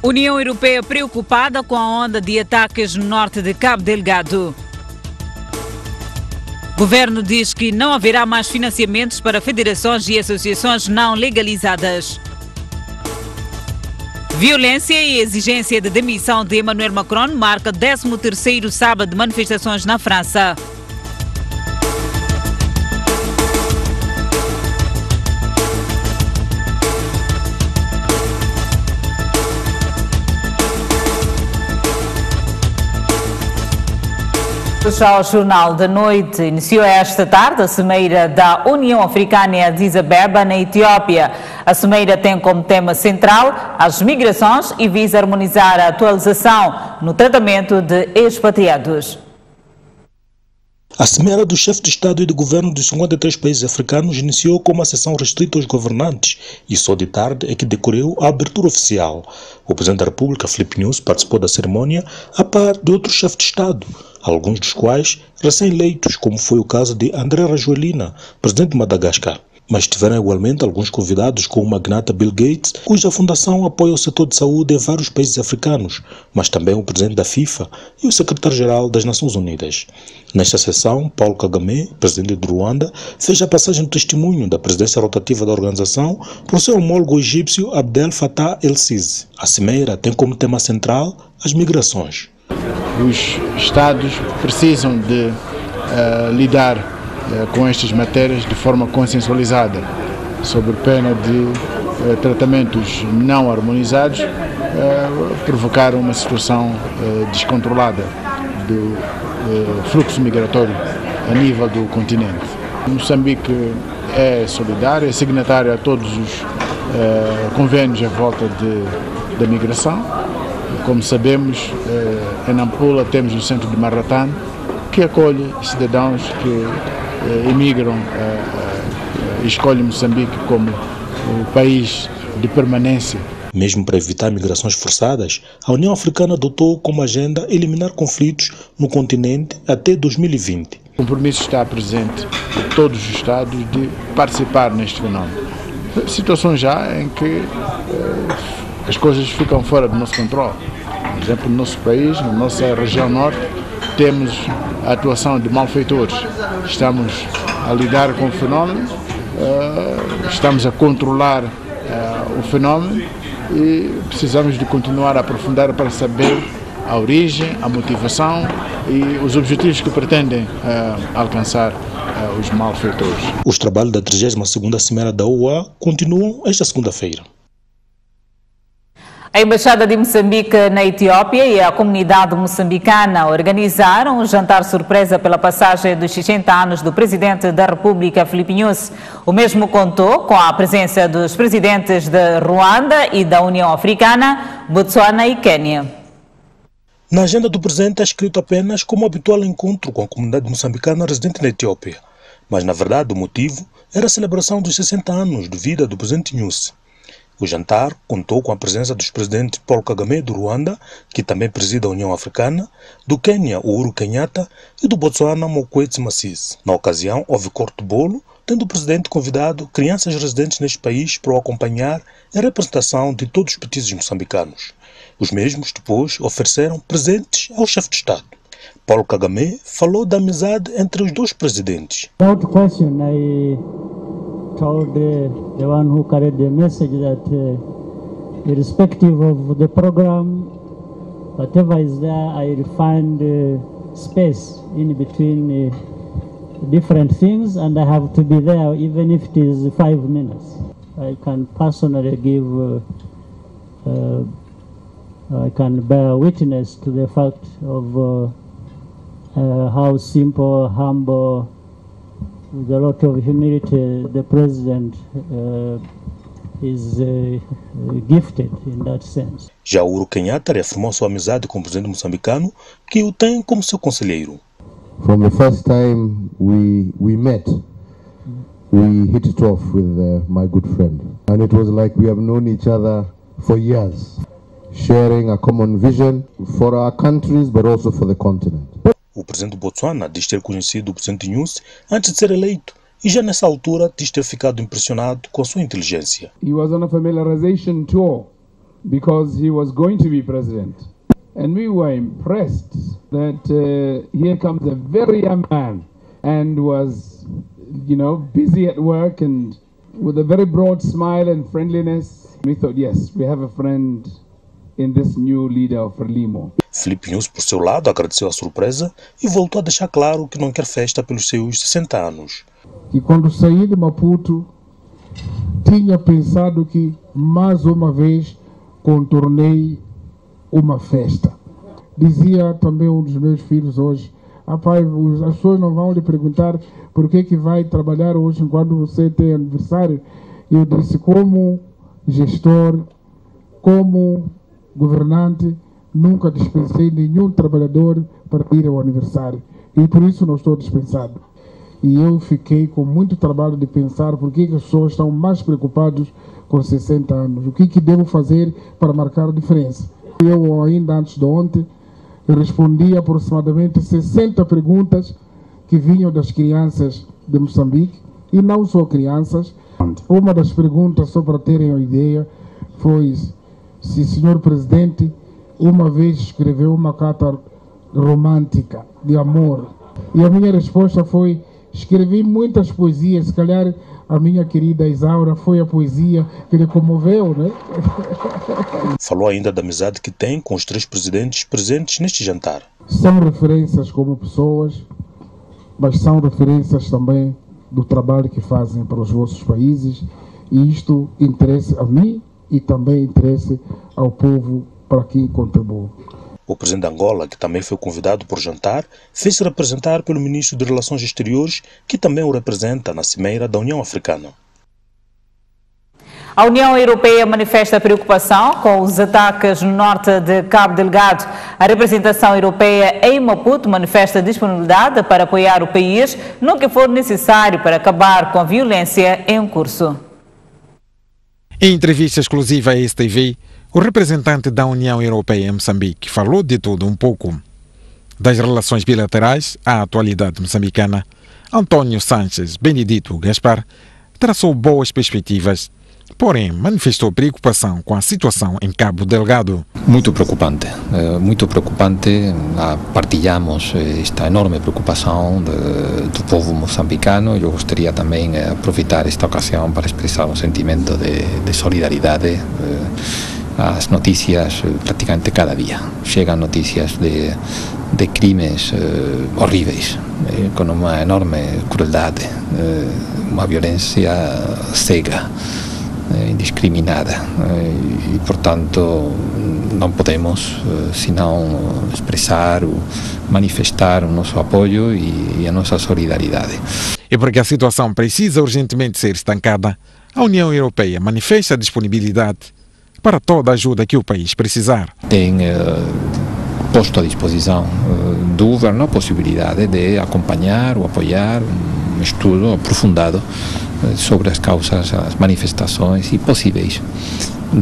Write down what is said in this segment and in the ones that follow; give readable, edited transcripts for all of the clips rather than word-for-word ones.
União Europeia preocupada com a onda de ataques no norte de Cabo Delgado. Governo diz que não haverá mais financiamentos para federações e associações não legalizadas. Violência e exigência de demissão de Emmanuel Macron marca 13º sábado de manifestações na França. Ao Jornal da Noite, iniciou esta tarde a Cimeira da União Africana em Addis Abeba, na Etiópia. A Cimeira tem como tema central as migrações e visa harmonizar a atualização no tratamento de expatriados. A Cimeira do chefe de Estado e de Governo dos 53 países africanos iniciou com uma sessão restrita aos governantes e só de tarde é que decorreu a abertura oficial. O Presidente da República, Filipe Nyusi, participou da cerimônia a par de outros chefes de Estado, alguns dos quais recém-eleitos, como foi o caso de André Rajoelina, presidente de Madagascar. Mas tiveram igualmente alguns convidados, como o magnata Bill Gates, cuja fundação apoia o setor de saúde em vários países africanos, mas também o presidente da FIFA e o secretário-geral das Nações Unidas. Nesta sessão, Paul Kagame, presidente do Ruanda, fez a passagem do testemunho da presidência rotativa da organização para o seu homólogo egípcio Abdel Fattah el-Sisi. A cimeira tem como tema central as migrações. Os Estados precisam de lidar com estas matérias de forma consensualizada, sob pena de tratamentos não harmonizados provocar uma situação descontrolada do fluxo migratório a nível do continente. Moçambique é solidário, é signatário a todos os convênios à volta da migração. Como sabemos, em Nampula temos o centro de Maratane, que acolhe cidadãos que emigram e escolhem Moçambique como o país de permanência. Mesmo para evitar migrações forçadas, a União Africana adotou como agenda eliminar conflitos no continente até 2020. O compromisso está presente de todos os Estados de participar neste fenómeno. Situações já em que as coisas ficam fora do nosso controle. Por exemplo, no nosso país, na nossa região norte, temos a atuação de malfeitores. Estamos a lidar com o fenómeno, estamos a controlar o fenómeno e precisamos de continuar a aprofundar para saber a origem, a motivação e os objetivos que pretendem alcançar os malfeitores. Os trabalhos da 32ª Cimeira da OA continuam esta segunda-feira. A Embaixada de Moçambique na Etiópia e a comunidade moçambicana organizaram um jantar surpresa pela passagem dos 60 anos do Presidente da República, Filipe Nyusi. O mesmo contou com a presença dos presidentes de Ruanda e da União Africana, Botsuana e Quênia. Na agenda do Presidente é escrito apenas como habitual encontro com a comunidade moçambicana residente na Etiópia. Mas, na verdade, o motivo era a celebração dos 60 anos de vida do Presidente Nyusi. O jantar contou com a presença dos presidentes Paul Kagame, do Ruanda, que também preside a União Africana, do Quênia, Uhuru Kenyatta, e do Botsuana, Mokwetsi Masisi. Na ocasião, houve corte de bolo, tendo o presidente convidado crianças residentes neste país para o acompanhar em representação de todos os petizes moçambicanos. Os mesmos, depois, ofereceram presentes ao chefe de Estado. Paul Kagame falou da amizade entre os dois presidentes. Told the one who carried the message that irrespective of the program, whatever is there, I will find space in between different things, and I have to be there even if it is 5 minutes. I can personally I can bear witness to the fact of how simple, humble, with a lot of humility, the President is gifted in that sense. Já Uhuru Kenyatta reafirmou sua amizade com o presidente moçambicano, que o tem como seu conselheiro. From the first time we met, we hit it off with my good friend. And it was like we have known each other for years, sharing a common vision for our countries, but also for the continent. O presidente do Botsuana diz ter conhecido o presidente Nyusi antes de ser eleito e já nessa altura diz ter ficado impressionado com a sua inteligência. He was on a familiarization tour because he was going to be president. And we were impressed that here comes a very young man and was, busy at work and with a very broad smile and friendliness. We thought, yes, we have a friend in this new leader of Frelimo. Filipinhos, por seu lado, agradeceu a surpresa e voltou a deixar claro que não quer festa pelos seus 60 anos. E quando saí de Maputo, tinha pensado que mais uma vez contornei uma festa. Dizia também um dos meus filhos hoje, pai, as pessoas não vão lhe perguntar por que vai trabalhar hoje quando você tem aniversário. Eu disse, como gestor, como governante, nunca dispensei nenhum trabalhador para ir ao aniversário. E por isso não estou dispensado. E eu fiquei com muito trabalho de pensar por que as pessoas estão mais preocupadas com 60 anos. O que devo fazer para marcar a diferença? Eu, ainda antes de ontem, respondi aproximadamente 60 perguntas que vinham das crianças de Moçambique, e não só crianças. Uma das perguntas, só para terem uma ideia, foi se o senhor presidente uma vez escreveu uma carta romântica de amor. E a minha resposta foi, escrevi muitas poesias, se calhar a minha querida Isaura foi a poesia que lhe comoveu, né? Falou ainda da amizade que tem com os 3 presidentes presentes neste jantar. São referências como pessoas, mas são referências também do trabalho que fazem para os vossos países, e isto interessa a mim e também interessa ao povo para quem contribui. O presidente de Angola, que também foi convidado por jantar, fez-se representar pelo ministro de Relações Exteriores, que também o representa na Cimeira da União Africana. A União Europeia manifesta preocupação com os ataques no norte de Cabo Delgado. A representação europeia em Maputo manifesta disponibilidade para apoiar o país no que for necessário para acabar com a violência em curso. Em entrevista exclusiva à STV, o representante da União Europeia em Moçambique falou de tudo um pouco. Das relações bilaterais à atualidade moçambicana, António Sánchez Benedito Gaspar traçou boas perspectivas, porém manifestou preocupação com a situação em Cabo Delgado. Muito preocupante. Partilhamos esta enorme preocupação do povo moçambicano. Eu gostaria também de aproveitar esta ocasião para expressar um sentimento de solidariedade. As notícias praticamente cada dia chegam notícias de crimes horríveis, com uma enorme crueldade, uma violência cega, indiscriminada, e portanto não podemos senão expressar ou manifestar o nosso apoio e a nossa solidariedade. E porque a situação precisa urgentemente ser estancada, a União Europeia manifesta a disponibilidade para toda a ajuda que o país precisar. Tem posto à disposição do governo a possibilidade de acompanhar ou apoiar um estudo aprofundado sobre as causas, as manifestações e possíveis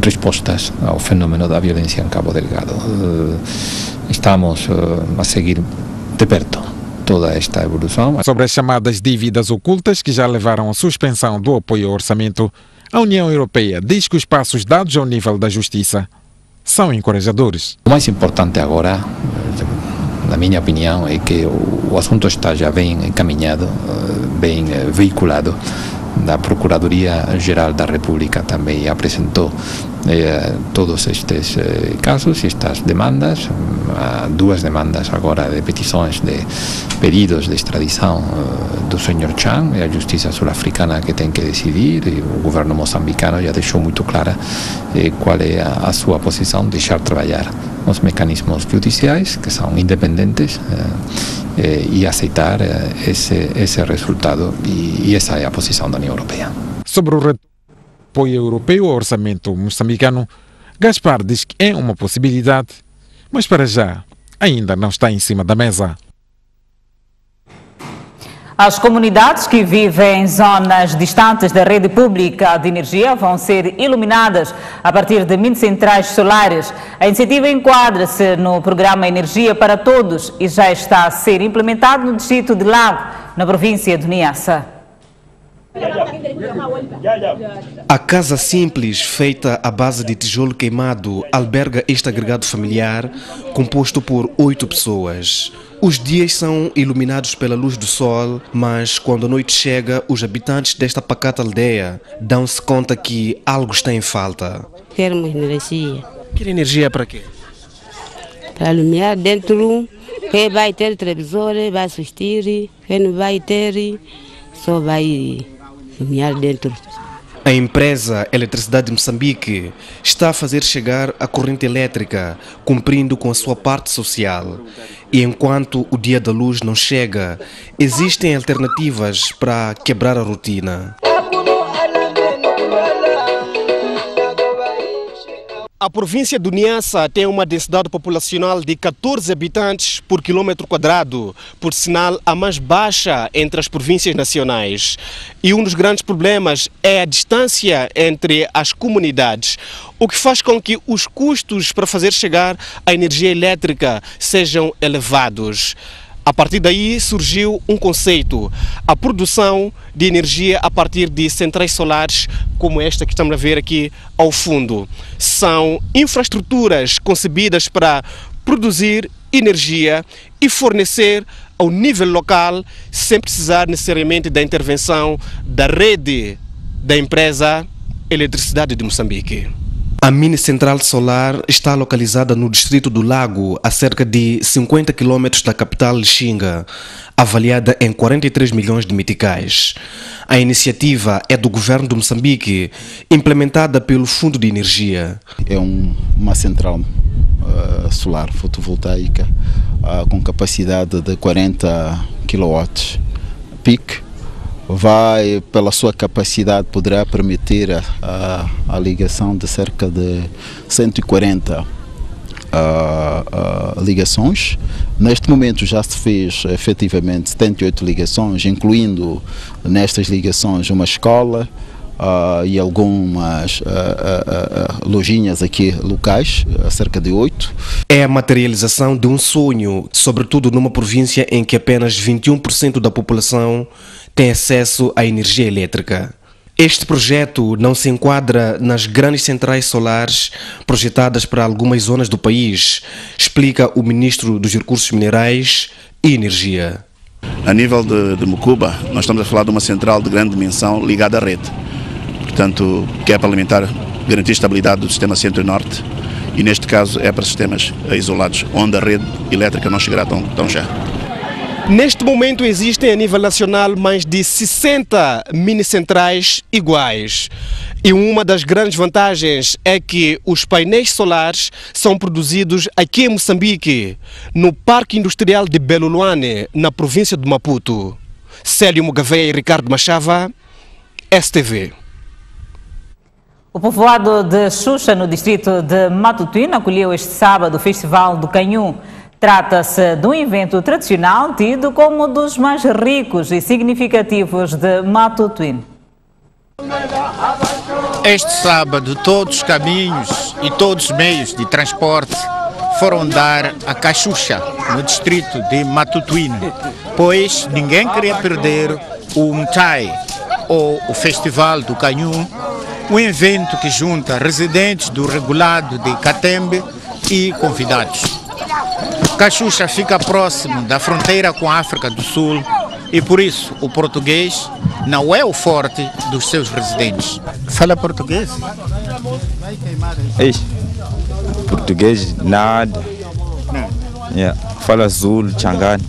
respostas ao fenômeno da violência em Cabo Delgado. Estamos a seguir de perto toda esta evolução. Sobre as chamadas dívidas ocultas que já levaram à suspensão do apoio ao orçamento, a União Europeia diz que os passos dados ao nível da justiça são encorajadores. O mais importante agora, na minha opinião, é que o assunto está já bem encaminhado, bem veiculado. A Procuradoria-Geral da República também apresentou todos estes casos e estas demandas. Há 2 demandas agora de petições de pedidos de extradição do Sr. Chan. É a Justiça Sul-Africana que tem que decidir, e o governo moçambicano já deixou muito clara qual é a sua posição, deixar trabalhar os mecanismos judiciais, que são independentes, e aceitar esse resultado, e essa é a posição da União Europeia. Sobre o apoio europeu ao orçamento moçambicano, Gaspar diz que é uma possibilidade, mas para já ainda não está em cima da mesa. As comunidades que vivem em zonas distantes da rede pública de energia vão ser iluminadas a partir de mini centrais solares. A iniciativa enquadra-se no programa Energia para Todos e já está a ser implementado no distrito de Lago, na província de Niassa. A casa simples, feita à base de tijolo queimado, alberga este agregado familiar composto por 8 pessoas. Os dias são iluminados pela luz do sol, mas quando a noite chega, os habitantes desta pacata aldeia dão-se conta que algo está em falta. Queremos energia. Quer energia para quê? Para iluminar dentro, quem vai ter televisor, vai assistir, quem não vai ter, só vai iluminar dentro. A empresa Eletricidade de Moçambique está a fazer chegar a corrente elétrica, cumprindo com a sua parte social. E enquanto o dia da luz não chega, existem alternativas para quebrar a rotina. A província do Niassa tem uma densidade populacional de 14 habitantes por quilômetro quadrado, por sinal a mais baixa entre as províncias nacionais. E um dos grandes problemas é a distância entre as comunidades, o que faz com que os custos para fazer chegar a energia elétrica sejam elevados. A partir daí surgiu um conceito, a produção de energia a partir de centrais solares como esta que estamos a ver aqui ao fundo. São infraestruturas concebidas para produzir energia e fornecer ao nível local sem precisar necessariamente da intervenção da rede da empresa Eletricidade de Moçambique. A mini central solar está localizada no distrito do Lago, a cerca de 50 km da capital Lixinga, avaliada em 43 milhões de meticais. A iniciativa é do governo de Moçambique, implementada pelo Fundo de Energia. É uma central solar fotovoltaica com capacidade de 40 kW peak. Vai, pela sua capacidade, poderá permitir a ligação de cerca de 140 ligações. Neste momento já se fez efetivamente 78 ligações, incluindo nestas ligações uma escola e algumas lojinhas aqui locais, cerca de 8. É a materialização de um sonho, sobretudo numa província em que apenas 21% da população tem acesso à energia elétrica. Este projeto não se enquadra nas grandes centrais solares projetadas para algumas zonas do país, explica o ministro dos Recursos Minerais e Energia. A nível de Mucuba, nós estamos a falar de uma central de grande dimensão ligada à rede. Portanto, que é para alimentar, garantir a estabilidade do sistema centro e norte, e neste caso é para sistemas isolados, onde a rede elétrica não chegará tão já. Neste momento existem a nível nacional mais de 60 mini-centrais iguais. E uma das grandes vantagens é que os painéis solares são produzidos aqui em Moçambique, no Parque Industrial de Belo Luane, na província de Maputo. Célio Mugaveia e Ricardo Machava, STV. O povoado de Xuxa, no distrito de Matutuíne, acolheu este sábado o Festival do Canhum. Trata-se de um evento tradicional tido como um dos mais ricos e significativos de Matutuíne. Este sábado, todos os caminhos e todos os meios de transporte foram dar a Caxuxa, no distrito de Matutuíne, pois ninguém queria perder o Mchai, ou o Festival do Canhum, um evento que junta residentes do regulado de Catembe e convidados. Caxuxa fica próximo da fronteira com a África do Sul e por isso o português não é o forte dos seus residentes. Fala português? Ei, português nada. Yeah. Fala Zulu, Changani.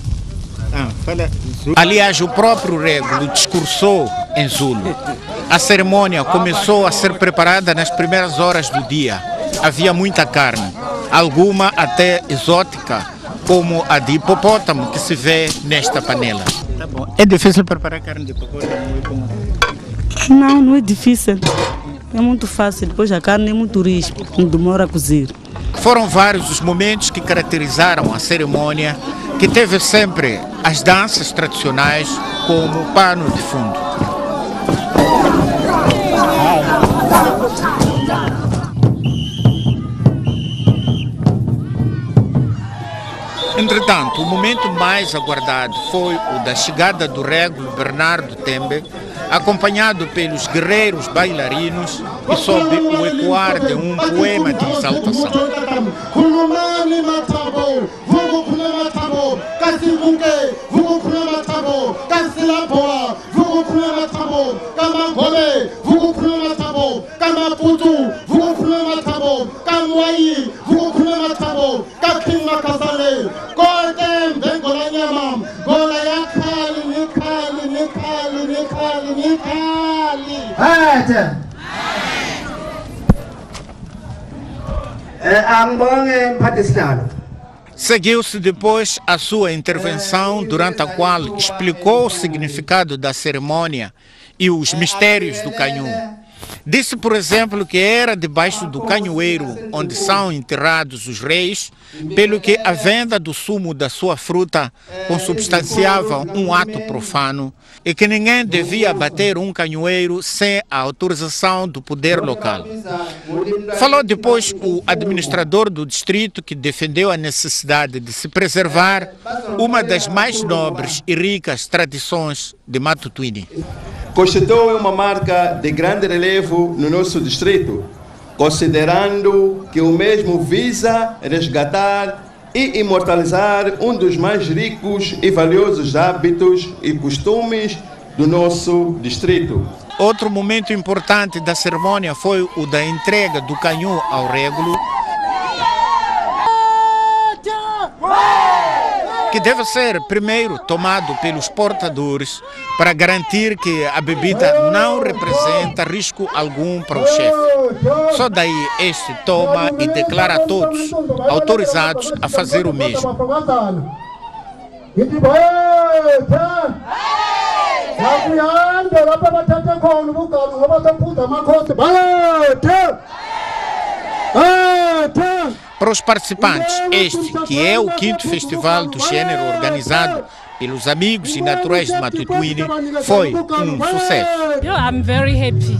Aliás, o próprio Régulo discursou em Zulu. A cerimônia começou a ser preparada nas primeiras horas do dia. Havia muita carne, alguma até exótica, como a de hipopótamo que se vê nesta panela. Tá bom. É difícil preparar carne de hipopótamo? Não é difícil. É muito fácil, depois a carne é muito rica, não demora a cozer. Foram vários os momentos que caracterizaram a cerimônia, que teve sempre as danças tradicionais como pano de fundo. Entretanto, o momento mais aguardado foi o da chegada do Régulo Bernardo Tembe, acompanhado pelos guerreiros bailarinos e sob o ecoar de um poema de exaltação. Seguiu-se depois a sua intervenção, durante a qual explicou o significado da cerimônia e os mistérios do canhão. Disse, por exemplo, que era debaixo do canhoeiro onde são enterrados os reis, pelo que a venda do sumo da sua fruta consubstanciava um ato profano e que ninguém devia bater um canhoeiro sem a autorização do poder local. Falou depois o administrador do distrito, que defendeu a necessidade de se preservar uma das mais nobres e ricas tradições de Matutuine. Constitui uma marca de grande relevo no nosso distrito, considerando que o mesmo visa resgatar e imortalizar um dos mais ricos e valiosos hábitos e costumes do nosso distrito. Outro momento importante da cerimônia foi o da entrega do canhão ao régulo, que deve ser primeiro tomado pelos portadores para garantir que a bebida não representa risco algum para o chefe. Só daí este toma e declara a todos autorizados a fazer o mesmo. Para os participantes, este, que é o 5º festival do gênero organizado pelos amigos e naturais de Matutuine, foi um sucesso. I'm very happy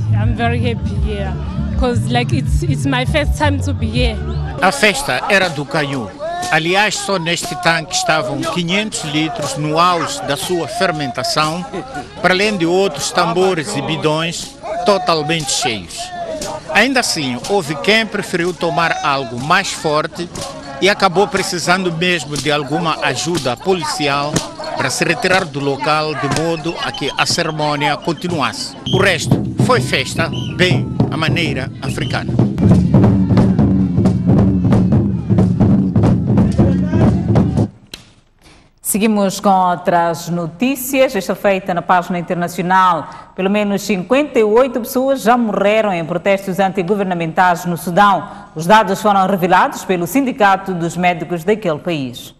here, because like it's my first time to be here. A festa era do canhão. Aliás, só neste tanque estavam 500 litros no auge da sua fermentação, para além de outros tambores e bidões totalmente cheios. Ainda assim, houve quem preferiu tomar algo mais forte e acabou precisando mesmo de alguma ajuda policial para se retirar do local, de modo a que a cerimônia continuasse. O resto foi festa, bem à maneira africana. Seguimos com outras notícias. Esta feita na página internacional, pelo menos 58 pessoas já morreram em protestos antigovernamentais no Sudão. Os dados foram revelados pelo Sindicato dos Médicos daquele país.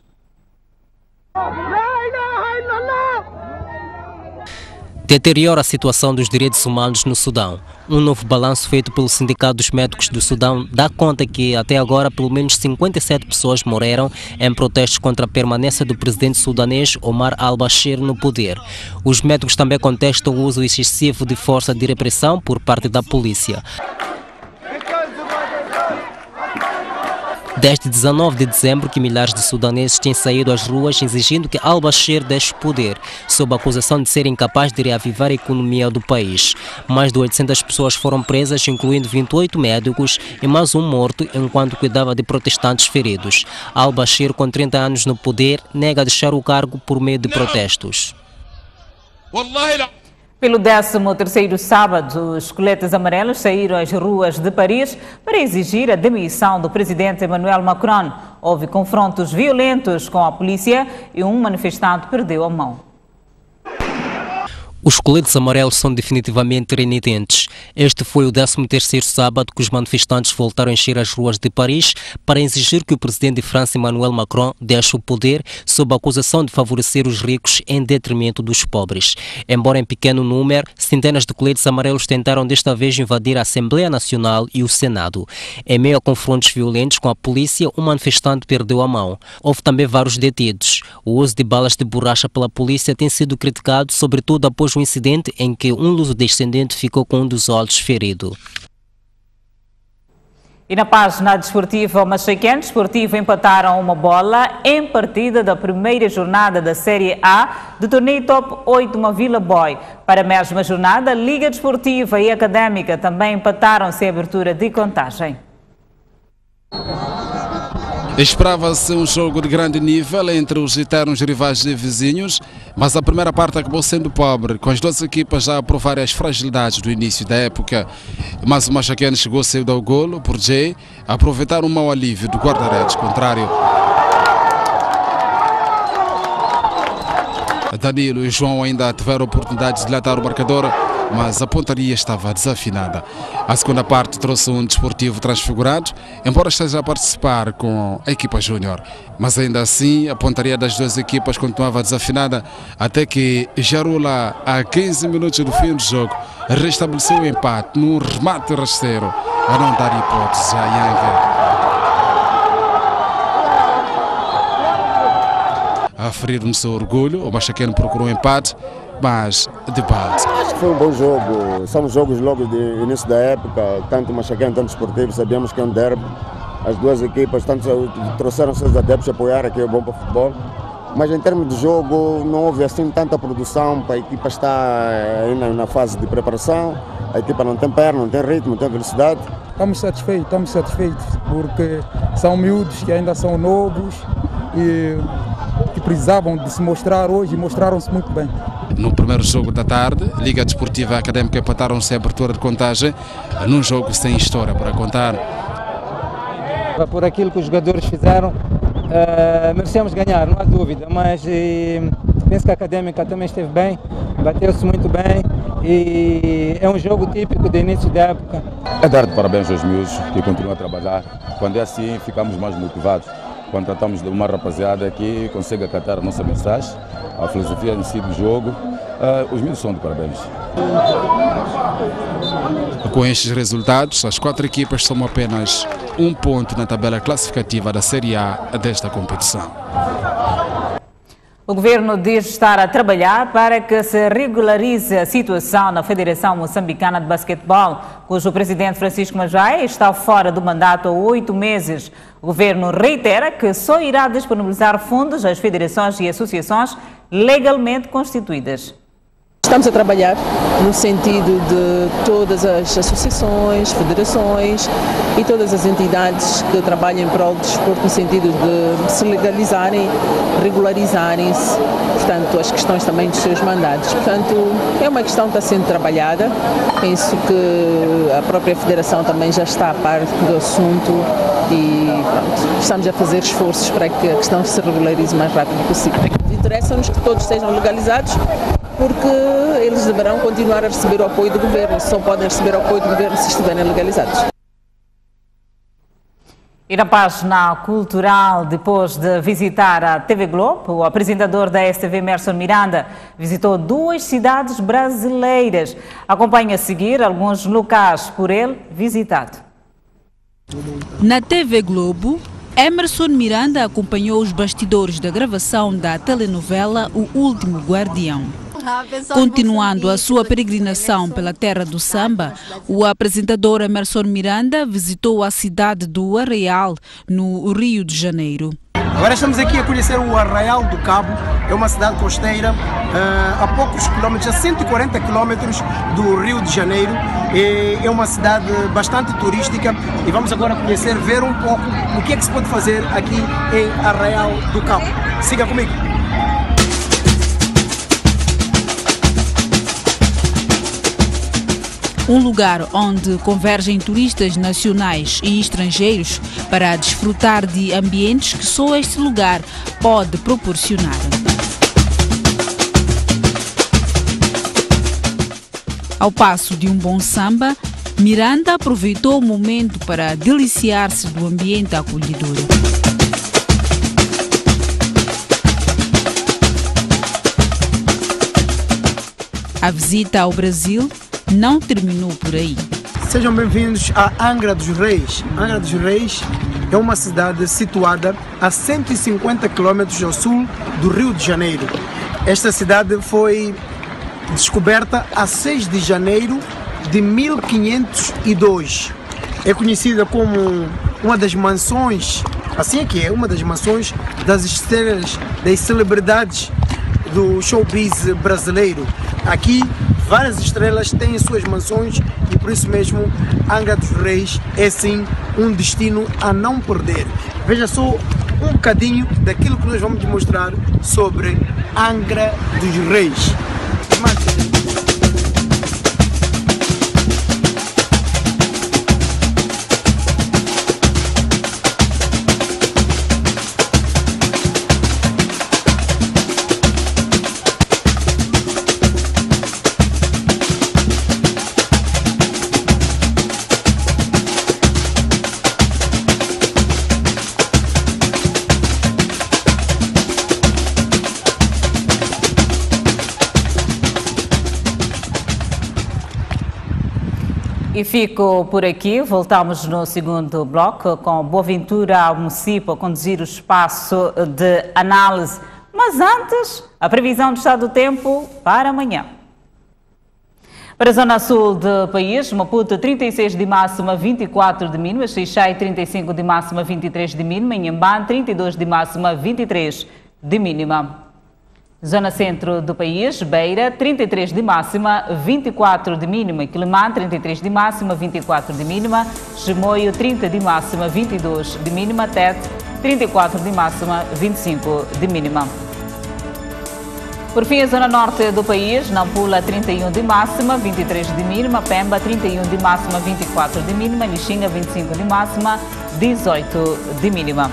Deteriora a situação dos direitos humanos no Sudão. Um novo balanço feito pelo Sindicato dos Médicos do Sudão dá conta que até agora pelo menos 57 pessoas morreram em protestos contra a permanência do presidente sudanês Omar al-Bashir no poder. Os médicos também contestam o uso excessivo de força de repressão por parte da polícia. Desde 19 de dezembro que milhares de sudaneses têm saído às ruas exigindo que al-Bashir deixe o poder, sob a acusação de ser incapaz de reavivar a economia do país. Mais de 800 pessoas foram presas, incluindo 28 médicos e mais um morto enquanto cuidava de protestantes feridos. Al-Bashir, com 30 anos no poder, nega deixar o cargo por meio de protestos. Pelo 13º sábado, os coletes amarelos saíram às ruas de Paris para exigir a demissão do presidente Emmanuel Macron. Houve confrontos violentos com a polícia e um manifestante perdeu a mão. Os coletes amarelos são definitivamente renitentes. Este foi o 13º sábado que os manifestantes voltaram a encher as ruas de Paris para exigir que o presidente de França, Emmanuel Macron, deixe o poder sob a acusação de favorecer os ricos em detrimento dos pobres. Embora em pequeno número, centenas de coletes amarelos tentaram desta vez invadir a Assembleia Nacional e o Senado. Em meio a confrontos violentos com a polícia, um manifestante perdeu a mão. Houve também vários detidos. O uso de balas de borracha pela polícia tem sido criticado, sobretudo após um incidente em que um luso-descendente ficou com um dos olhos ferido. E na página desportiva, o Machaquense Desportivo empataram uma bola em partida da primeira jornada da Série A do torneio Top 8 uma Vila Boy. Para a mesma jornada, Liga Desportiva e Académica também empataram-se em abertura de contagem. Esperava-se um jogo de grande nível entre os eternos rivais e vizinhos, mas a primeira parte acabou sendo pobre, com as duas equipas já a provarem as fragilidades do início da época. Mas o Machaquense chegou cedo ao golo por Jay, a aproveitar um mau alívio do guarda-redes contrário. Danilo e João ainda tiveram a oportunidade de dilatar o marcador, mas a pontaria estava desafinada. A segunda parte trouxe um Desportivo transfigurado, embora esteja a participar com a equipa júnior. Mas ainda assim, a pontaria das duas equipas continuava desafinada, até que Jarula, a 15 minutos do fim do jogo, restabeleceu o empate num remate rasteiro, a não dar hipótese a Yanga. A ferir no seu orgulho, o Machaquense procurou um empate, mas de balde. Acho que foi um bom jogo. São jogos logo de início da época, tanto o Machaquense quanto o Desportivo. Sabíamos que é um derby. As duas equipas trouxeram seus adeptos a apoiar, aqui é bom para o futebol. Mas em termos de jogo, não houve assim tanta produção. A equipa está ainda na fase de preparação. A equipa não tem perna, não tem ritmo, não tem velocidade. Estamos satisfeitos, porque são miúdos que ainda são novos e que precisavam de se mostrar hoje e mostraram-se muito bem. No primeiro jogo da tarde, Liga Desportiva e Académica empataram-se a abertura de contagem num jogo sem história para contar. Por aquilo que os jogadores fizeram, merecemos ganhar, não há dúvida, mas penso que a Académica também esteve bem, bateu-se muito bem e é um jogo típico de início da época. É dar de parabéns aos miúdos que continuam a trabalhar. Quando é assim, ficamos mais motivados. Quando tratamos de uma rapaziada que consegue acatar a nossa mensagem, a filosofia em si do jogo, os miúdos são de parabéns. Com estes resultados, as quatro equipas somam apenas um ponto na tabela classificativa da Série A desta competição. O governo diz estar a trabalhar para que se regularize a situação na Federação Moçambicana de Basquetebol, cujo presidente Francisco Majai está fora do mandato há 8 meses. O governo reitera que só irá disponibilizar fundos às federações e associações legalmente constituídas. Estamos a trabalhar no sentido de todas as associações, federações e todas as entidades que trabalham em prol do desporto no sentido de se legalizarem, regularizarem-se, portanto, as questões também dos seus mandatos. Portanto, é uma questão que está sendo trabalhada. Penso que a própria Federação também já está a par do assunto e pronto, estamos a fazer esforços para que a questão se regularize o mais rápido possível. Interessa-nos que todos sejam legalizados, porque eles deverão continuar a receber o apoio do governo, só podem receber o apoio do governo se estiverem legalizados. E na página cultural, depois de visitar a TV Globo, o apresentador da STV, Emerson Miranda, visitou 2 cidades brasileiras. Acompanhe a seguir alguns locais por ele visitado. Na TV Globo, Emerson Miranda acompanhou os bastidores da gravação da telenovela O Último Guardião. Continuando a sua peregrinação pela terra do samba, o apresentador Emerson Miranda visitou a cidade do Arraial, no Rio de Janeiro. Agora estamos aqui a conhecer o Arraial do Cabo, é uma cidade costeira a poucos quilômetros, a 140 quilômetros do Rio de Janeiro. É uma cidade bastante turística e vamos agora conhecer, ver um pouco o que é que se pode fazer aqui em Arraial do Cabo. Siga comigo. Um lugar onde convergem turistas nacionais e estrangeiros para desfrutar de ambientes que só este lugar pode proporcionar. Ao passo de um bom samba, Miranda aproveitou o momento para deliciar-se do ambiente acolhedor. A visita ao Brasil não terminou por aí. Sejam bem-vindos a Angra dos Reis. Angra dos Reis é uma cidade situada a 150 quilômetros ao sul do Rio de Janeiro. Esta cidade foi descoberta a 6 de janeiro de 1502. é conhecida como uma das mansões, assim é que é, uma das mansões das estrelas, das celebridades do showbiz brasileiro. Aqui, várias estrelas têm suas mansões e por isso mesmo Angra dos Reis é sim um destino a não perder. Veja só um bocadinho daquilo que nós vamos mostrar sobre Angra dos Reis. E fico por aqui, voltamos no segundo bloco com Boaventura Mucipo a conduzir o espaço de análise. Mas antes, a previsão do estado do tempo para amanhã. Para a zona sul do país, Maputo 36 de máxima, 24 de mínima, Xixai 35 de máxima, 23 de mínima, Inhambane 32 de máxima, 23 de mínima. Zona centro do país, Beira, 33 de máxima, 24 de mínima. Quilimane, 33 de máxima, 24 de mínima. Chimoio, 30 de máxima, 22 de mínima. Tete, 34 de máxima, 25 de mínima. Por fim, a zona norte do país, Nampula, 31 de máxima, 23 de mínima. Pemba, 31 de máxima, 24 de mínima. Lixinga, 25 de máxima, 18 de mínima.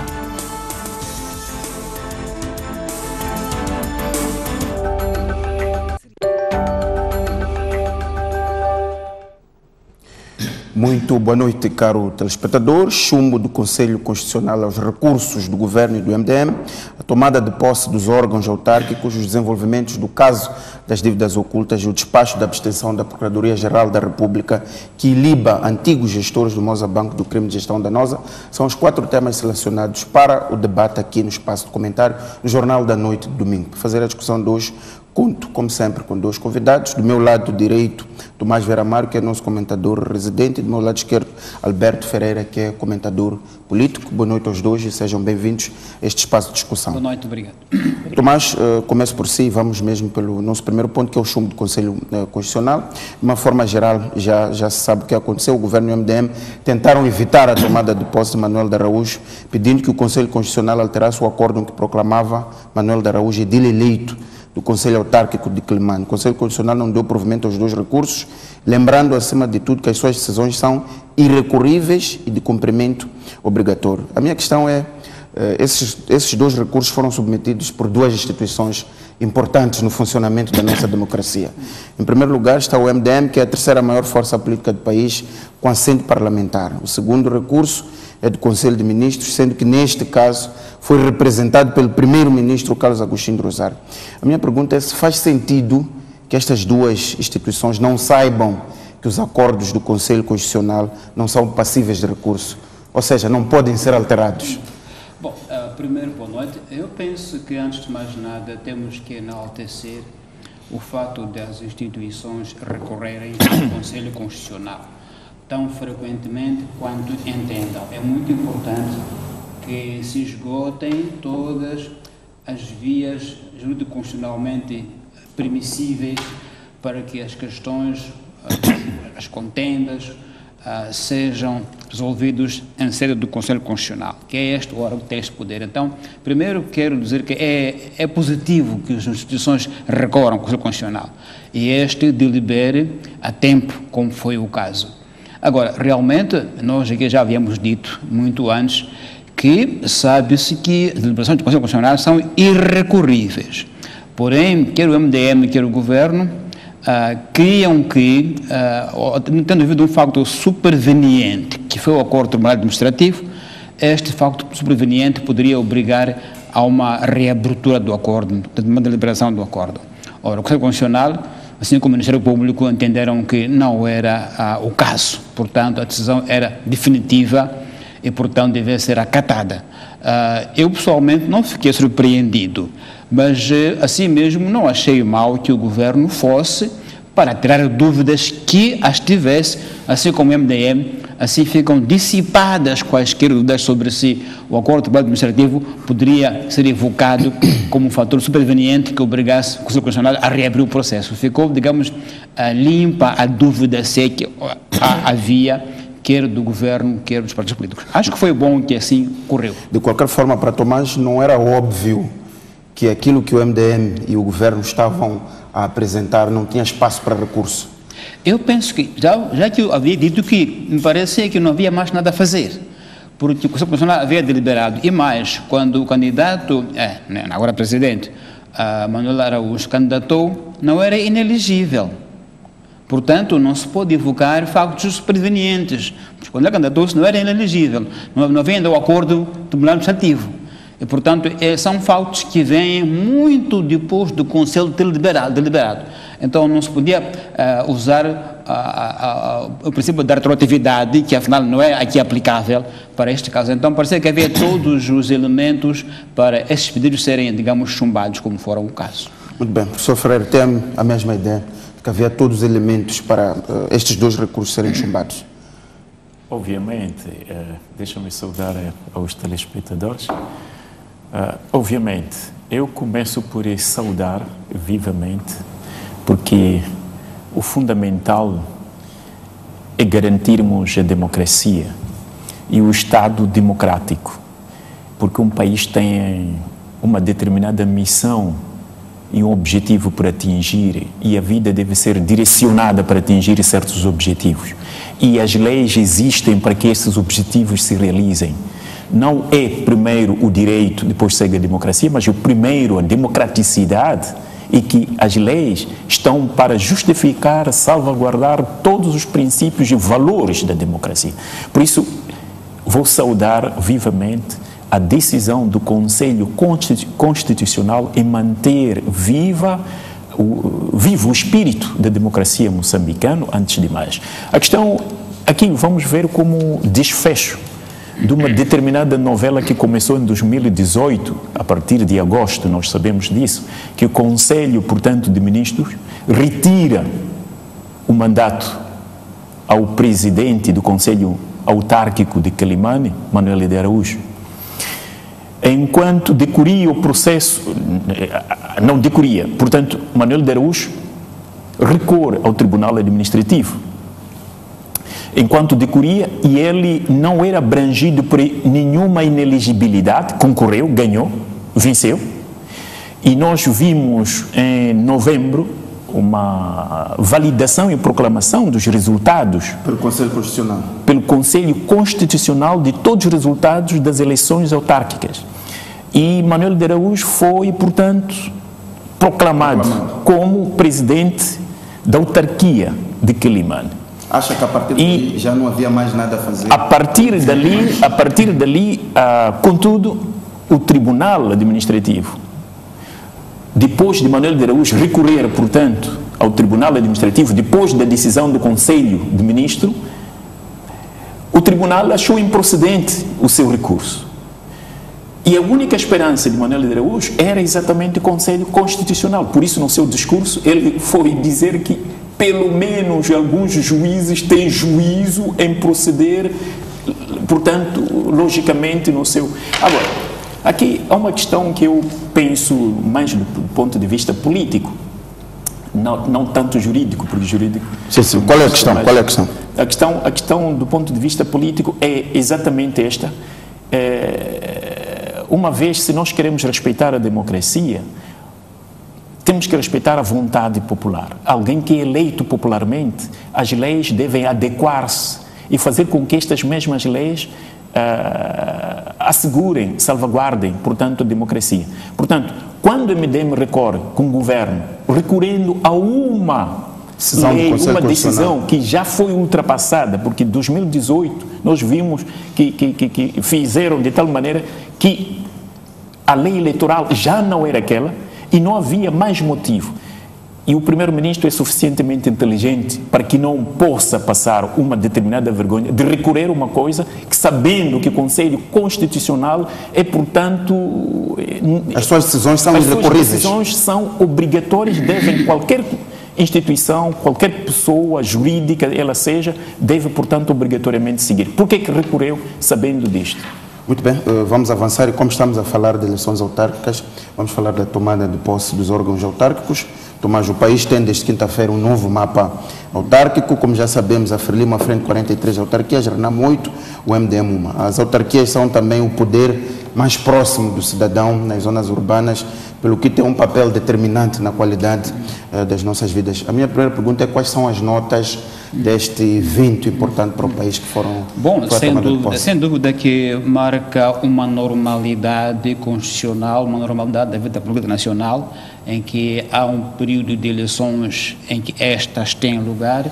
Muito boa noite, caro telespectador. Chumbo do Conselho Constitucional aos recursos do Governo e do MDM, a tomada de posse dos órgãos autárquicos, os desenvolvimentos do caso das dívidas ocultas e o despacho da abstenção da Procuradoria-Geral da República, que iliba antigos gestores do Moza Banco do crime de gestão danosa, são os 4 temas selecionados para o debate aqui no espaço de comentário no Jornal da Noite de domingo. Para fazer a discussão de hoje, conto, como sempre, com 2 convidados. Do meu lado direito, Tomás Vera Amaro, que é nosso comentador residente, e do meu lado esquerdo, Alberto Ferreira, que é comentador político. Boa noite aos dois e sejam bem-vindos a este espaço de discussão. Boa noite, obrigado. Tomás, começo por si e vamos mesmo pelo nosso primeiro ponto, que é o chumbo do Conselho Constitucional. De uma forma geral, já se sabe o que aconteceu. O Governo e o MDM tentaram evitar a tomada de posse de Manuel de Araújo, pedindo que o Conselho Constitucional alterasse o acórdão que proclamava Manuel de Araújo edil eleito do Conselho Autárquico de Quilimane. O Conselho Constitucional não deu provimento aos 2 recursos, lembrando, acima de tudo, que as suas decisões são irrecorríveis e de cumprimento obrigatório. A minha questão é, esses 2 recursos foram submetidos por 2 instituições importantes no funcionamento da nossa democracia. Em primeiro lugar está o MDM, que é a 3ª maior força política do país, com assento parlamentar. O segundo recurso é do Conselho de Ministros, sendo que neste caso foi representado pelo primeiro-ministro Carlos Agostinho de Rosário. A minha pergunta é se faz sentido que estas 2 instituições não saibam que os acordos do Conselho Constitucional não são passíveis de recurso, ou seja, não podem ser alterados. Bom, primeiro, boa noite. Eu penso que, antes de mais nada, temos que enaltecer o fato das instituições recorrerem ao Conselho Constitucional tão frequentemente quanto entendam. É muito importante que se esgotem todas as vias jurisdiconstitucionalmente permissíveis para que as questões, as contendas, sejam resolvidos em sede do Conselho Constitucional, que é este o órgão que tem este poder. Então, primeiro quero dizer que é positivo que as instituições recorram ao Conselho Constitucional e este delibere a tempo, como foi o caso. Agora, realmente, nós aqui já havíamos dito muito antes que sabe-se que as deliberações do Conselho Constitucional são irrecorríveis. Porém, quer o MDM, quer o Governo, criam que, tendo havido um facto superveniente, que foi o acordo do Tribunal Administrativo, este facto superveniente poderia obrigar a uma reabertura do acordo, uma deliberação do acordo. Ora, o Conselho Constitucional, assim como o Ministério Público, entenderam que não era o caso, portanto, a decisão era definitiva e, portanto, devia ser acatada. Eu, pessoalmente, não fiquei surpreendido, mas, assim mesmo, não achei mal que o Governo fosse para tirar dúvidas que as tivesse, assim como o MDM assim ficam dissipadas quaisquer dúvidas sobre se o acordo de trabalho administrativo poderia ser evocado como um fator superveniente que obrigasse o Conselho Constitucional a reabrir o processo. Ficou, digamos, limpa a dúvida se é que havia, quer do governo, quer dos partidos políticos. Acho que foi bom que assim correu. De qualquer forma, para Tomás, não era óbvio que aquilo que o MDM e o governo estavam a apresentar não tinha espaço para recurso? Eu penso que, já que eu havia dito que me parecia que não havia mais nada a fazer, porque o Conselho Constitucional havia deliberado, e mais, quando o candidato, agora presidente, Manuel Araújo candidatou, não era inelegível. Portanto, não se pode evocar factos supervenientes. Quando ele candidatou-se, não era inelegível, não havia ainda o acordo do Tribunal Administrativo. E, portanto, são factos que vêm muito depois do Conselho ter deliberado. Então, não se podia usar o princípio da retroatividade, que afinal não é aqui aplicável para este caso. Então, parecia que havia todos os elementos para esses pedidos serem, digamos, chumbados, como foram o caso. Muito bem. Professor Freire, tem a mesma ideia de que havia todos os elementos para estes dois recursos serem chumbados? Obviamente, deixa-me saudar aos telespectadores. Obviamente, eu começo por saudar vivamente, porque o fundamental é garantirmos a democracia e o Estado democrático, porque um país tem uma determinada missão e um objetivo para atingir, e a vida deve ser direcionada para atingir certos objetivos. E as leis existem para que esses objetivos se realizem. Não é primeiro o direito, depois segue a democracia, mas o primeiro, a democraticidade, e que as leis estão para justificar, salvaguardar todos os princípios e valores da democracia. Por isso, vou saudar vivamente a decisão do Conselho Constitucional em manter vivo o espírito da democracia moçambicana, antes de mais. A questão aqui vamos ver como desfecho de uma determinada novela que começou em 2018, a partir de agosto, nós sabemos disso, que o Conselho, portanto, de Ministros retira o mandato ao presidente do Conselho Autárquico de Quelimane, Manuel de Araújo, enquanto decorria o processo, não decorria, portanto, Manuel de Araújo recorre ao Tribunal Administrativo, enquanto decorria, e ele não era abrangido por nenhuma inelegibilidade, concorreu, ganhou, venceu, e nós vimos em novembro uma validação e proclamação dos resultados pelo Conselho Constitucional. Pelo Conselho Constitucional de todos os resultados das eleições autárquicas. E Manuel de Araújo foi, portanto, proclamado como presidente da autarquia de Quelimane. Acha que a partir daí já não havia mais nada a fazer? A partir dali, contudo, o Tribunal Administrativo, depois de Manuel de Araújo recorrer, portanto, ao Tribunal Administrativo, depois da decisão do Conselho de Ministros, o Tribunal achou improcedente o seu recurso. E a única esperança de Manuel de Araújo era exatamente o Conselho Constitucional. Por isso, no seu discurso, ele foi dizer que pelo menos alguns juízes têm juízo em proceder, portanto, logicamente no seu... Agora, aqui há uma questão que eu penso mais do ponto de vista político, não tanto jurídico, porque jurídico... Sim. Qual é a questão? Qual é a questão? A questão do ponto de vista político é exatamente esta. Uma vez, se nós queremos respeitar a democracia, temos que respeitar a vontade popular. Alguém que é eleito popularmente, as leis devem adequar-se e fazer com que estas mesmas leis assegurem, salvaguardem, portanto, a democracia. Portanto, quando o MDM recorre com o governo, recorrendo a uma lei, uma decisão que já foi ultrapassada, porque em 2018 nós vimos que fizeram de tal maneira que a lei eleitoral já não era aquela, e não havia mais motivo. E o primeiro-ministro é suficientemente inteligente para que não possa passar uma determinada vergonha de recorrer a uma coisa que, sabendo que o Conselho Constitucional é, portanto... As suas decisões são irrecorríveis. As decisões são obrigatórias, devem instituição, qualquer pessoa jurídica, ela seja, deve, portanto, obrigatoriamente seguir. Por que recorreu sabendo disto? Muito bem, vamos avançar e como estamos a falar de eleições autárquicas, vamos falar da tomada de posse dos órgãos autárquicos. Tomás, o país tem desde quinta-feira um novo mapa autárquico, como já sabemos, a Frelimo à frente 43 autarquias, Renamo 8, o MDM 1. As autarquias são também o poder mais próximo do cidadão nas zonas urbanas, pelo que tem um papel determinante na qualidade das nossas vidas. A minha primeira pergunta é quais são as notas deste evento importante para o país que foram... Bom, sem dúvida que marca uma normalidade constitucional, uma normalidade da vida política nacional, em que há um período de eleições em que estas têm lugar,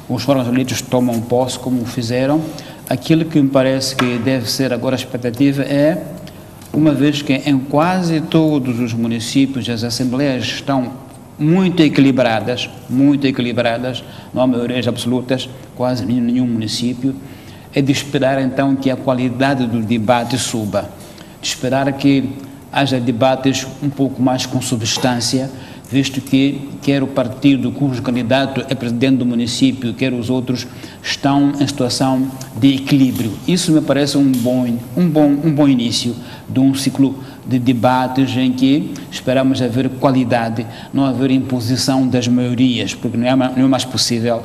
os órgãos eleitos tomam posse como fizeram. Aquilo que me parece que deve ser agora a expectativa é, uma vez que em quase todos os municípios as assembleias estão muito equilibradas, não há maiorias absolutas, quase nenhum município, é de esperar então que a qualidade do debate suba, de esperar que haja debates um pouco mais com substância, visto que quer o partido cujo candidato é presidente do município, quer os outros, estão em situação de equilíbrio. Isso me parece um bom início de um ciclo de debates em que esperamos haver qualidade, não haver imposição das maiorias, porque não é mais possível,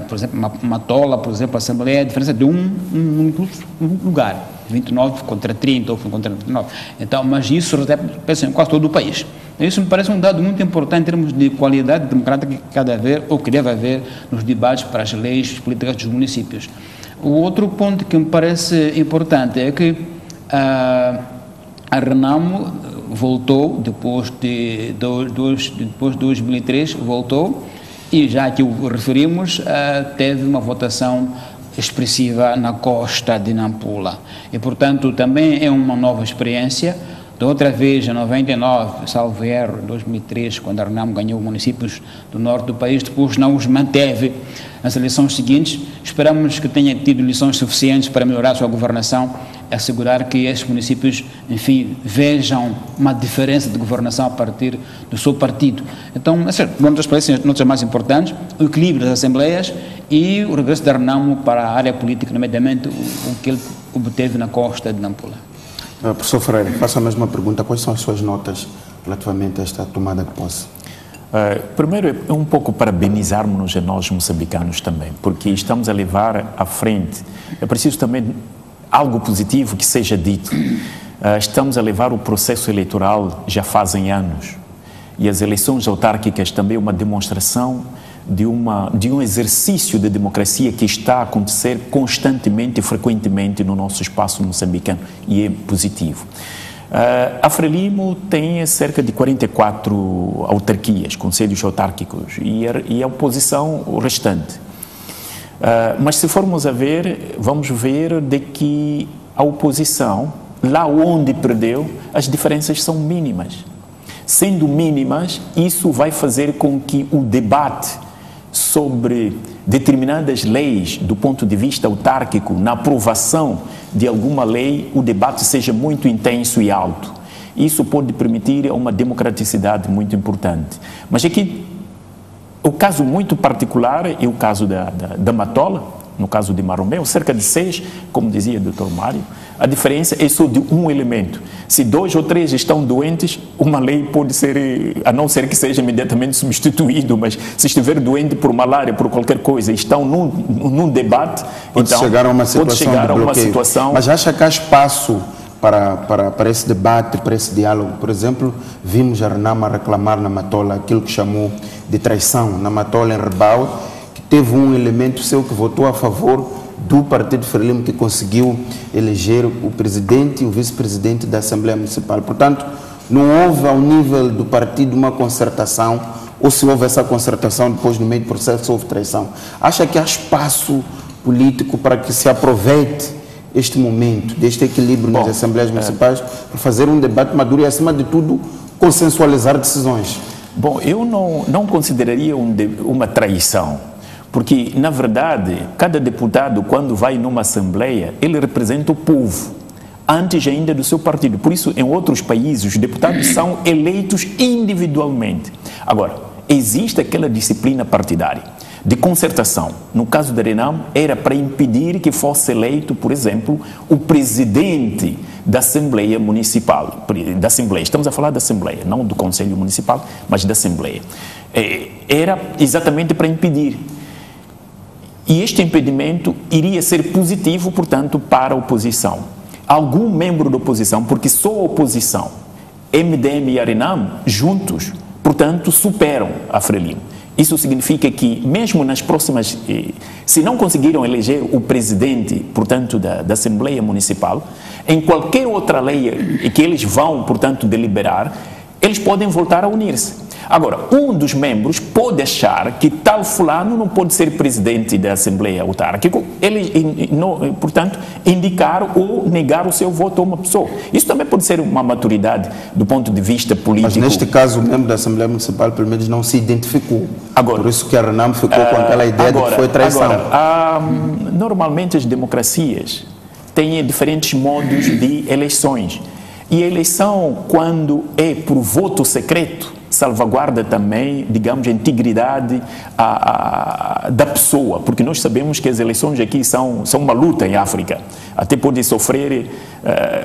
por exemplo, uma tola, por exemplo, a Assembleia, a diferença de um lugar, 29 contra 30 ou contra 39. Então, mas isso repete em quase todo o país. Isso me parece um dado muito importante em termos de qualidade democrática que deve haver nos debates para as leis políticas dos municípios. O outro ponto que me parece importante é que a Renamo voltou, depois de 2003, voltou, e já que o referimos, teve uma votação expressiva na costa de Nampula. E, portanto, também é uma nova experiência. Da outra vez, em 99, salvo erro, em 2003, quando a Renamo ganhou municípios do norte do país, depois não os manteve nas eleições seguintes. Esperamos que tenha tido lições suficientes para melhorar a sua governação, assegurar que esses municípios, enfim, vejam uma diferença de governação a partir do seu partido. Então, uma das notas mais importantes, o equilíbrio das assembleias e o regresso da Renamo para a área política, nomeadamente o que ele obteve na costa de Nampula. Professor Freire, faço a mesma pergunta. Quais são as suas notas relativamente a esta tomada de posse? Primeiro, é um pouco parabenizarmos-nos a nós moçambicanos também, porque estamos a levar à frente. É preciso também algo positivo que seja dito. Estamos a levar o processo eleitoral já fazem anos. E as eleições autárquicas também é uma demonstração de um exercício de democracia que está a acontecer constantemente e frequentemente no nosso espaço moçambicano, e é positivo. A Frelimo tem cerca de 44 autarquias, conselhos autárquicos, e a oposição o restante. Mas se formos a ver, vamos ver de que a oposição, lá onde perdeu, as diferenças são mínimas. Sendo mínimas, isso vai fazer com que o debate sobre determinadas leis do ponto de vista autárquico, na aprovação de alguma lei, o debate seja muito intenso e alto. Isso pode permitir uma democraticidade muito importante. Mas aqui, o caso muito particular é o caso da Matola, no caso de Maromeu, cerca de 6, como dizia o Dr. Mário, a diferença é só de um elemento. Se 2 ou 3 estão doentes, uma lei pode ser, a não ser que seja imediatamente substituído, mas se estiver doente por malária, por qualquer coisa, estão num debate, pode então chegar a uma situação pode chegar a uma situação... Mas acha que há espaço para esse debate, para esse diálogo? Por exemplo, vimos a Renamo reclamar na Matola aquilo que chamou de traição. Na Matola, em Rebau, que teve um elemento seu que votou a favor do Partido Frelimo, que conseguiu eleger o presidente e o vice-presidente da Assembleia Municipal. Portanto, não houve ao nível do partido uma concertação, ou se houve essa concertação, depois no meio do processo houve traição. Acha que há espaço político para que se aproveite este momento, deste equilíbrio nas Assembleias Municipais, para fazer um debate maduro e, acima de tudo, consensualizar decisões? Bom, eu não consideraria uma traição. Porque, na verdade, cada deputado, quando vai numa assembleia, ele representa o povo, antes ainda do seu partido. Por isso, em outros países, os deputados são eleitos individualmente. Agora, existe aquela disciplina partidária de concertação. No caso da Renam, era para impedir que fosse eleito, por exemplo, o presidente da Assembleia Municipal. Da Assembleia, estamos a falar da Assembleia, não do Conselho Municipal, mas da Assembleia. Era exatamente para impedir. E este impedimento iria ser positivo, portanto, para a oposição. Algum membro da oposição, porque só a oposição, MDM e a Renam, juntos, portanto, superam a Frelimo. Isso significa que, mesmo nas próximas, se não conseguiram eleger o presidente, portanto, da Assembleia Municipal, em qualquer outra lei que eles vão, portanto, deliberar, eles podem voltar a unir-se. Agora, um dos membros pode achar que tal fulano não pode ser presidente da Assembleia Autárquica, ele, portanto, indicar ou negar o seu voto a uma pessoa. Isso também pode ser uma maturidade do ponto de vista político. Mas neste caso, o membro da Assembleia Municipal, pelo menos, não se identificou. Agora, por isso que a Renam ficou com aquela ideia de que foi traição. Normalmente as democracias têm diferentes modos de eleições. E a eleição, quando é por voto secreto, salvaguarda também, digamos, a integridade da pessoa, porque nós sabemos que as eleições aqui são uma luta em África, até pode sofrer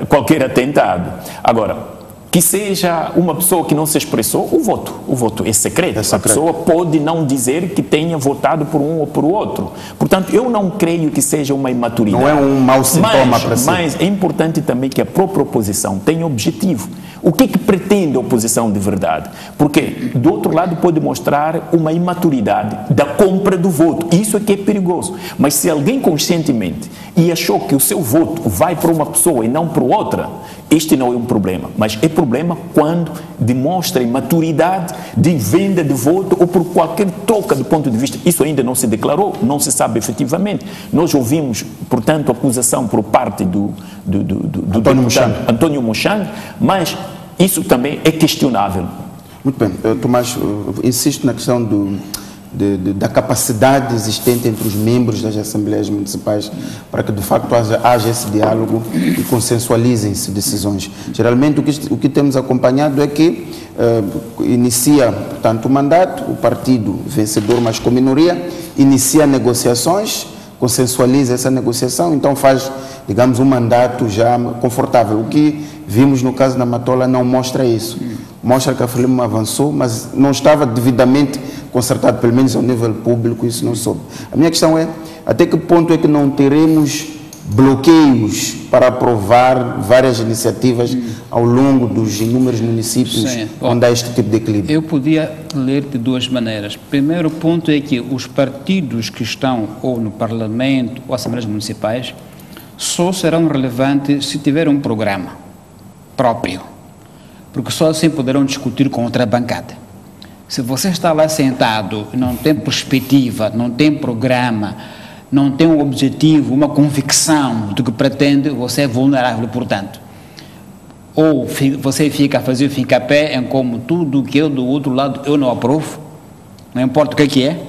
qualquer atentado. Agora, que seja uma pessoa que não se expressou, o voto é secreto. A pessoa pode não dizer que tenha votado por um ou por outro. Portanto, eu não creio que seja uma imaturidade. Não é um mau sintoma para si. Mas é importante também que a própria oposição tenha objetivo. O que pretende a oposição de verdade? Porque, do outro lado, pode mostrar uma imaturidade da compra do voto. Isso é que é perigoso. Mas se alguém conscientemente e achou que o seu voto vai para uma pessoa e não para outra, este não é um problema. Mas é problema quando demonstra imaturidade de venda de voto ou por qualquer troca do ponto de vista. Isso ainda não se declarou, não se sabe efetivamente. Nós ouvimos, portanto, acusação por parte do António Muxang, mas isso também é questionável. Muito bem. Tomás, insisto na questão da capacidade existente entre os membros das Assembleias Municipais para que, de facto, haja esse diálogo e consensualizem-se decisões. Geralmente, o que temos acompanhado é que inicia, portanto, o mandato, o partido vencedor, mas com minoria, inicia negociações, consensualiza essa negociação, então faz, digamos, um mandato já confortável. O que vimos no caso da Matola não mostra isso. Mostra que a Frelimo avançou, mas não estava devidamente consertado, pelo menos ao nível público, isso não soube. A minha questão é, até que ponto é que não teremos bloqueios para aprovar várias iniciativas ao longo dos inúmeros municípios onde há este tipo de equilíbrio? Eu podia ler de duas maneiras. Primeiro ponto é que os partidos que estão ou no Parlamento ou Assembleias Municipais só serão relevantes se tiver um programa próprio, porque só assim poderão discutir com outra bancada. Se você está lá sentado e não tem perspectiva, não tem programa, não tem um objetivo, uma convicção do que pretende, você é vulnerável, portanto. Ou você fica a fazer fica-pé em como tudo que eu do outro lado eu não aprovo, não importa o que é,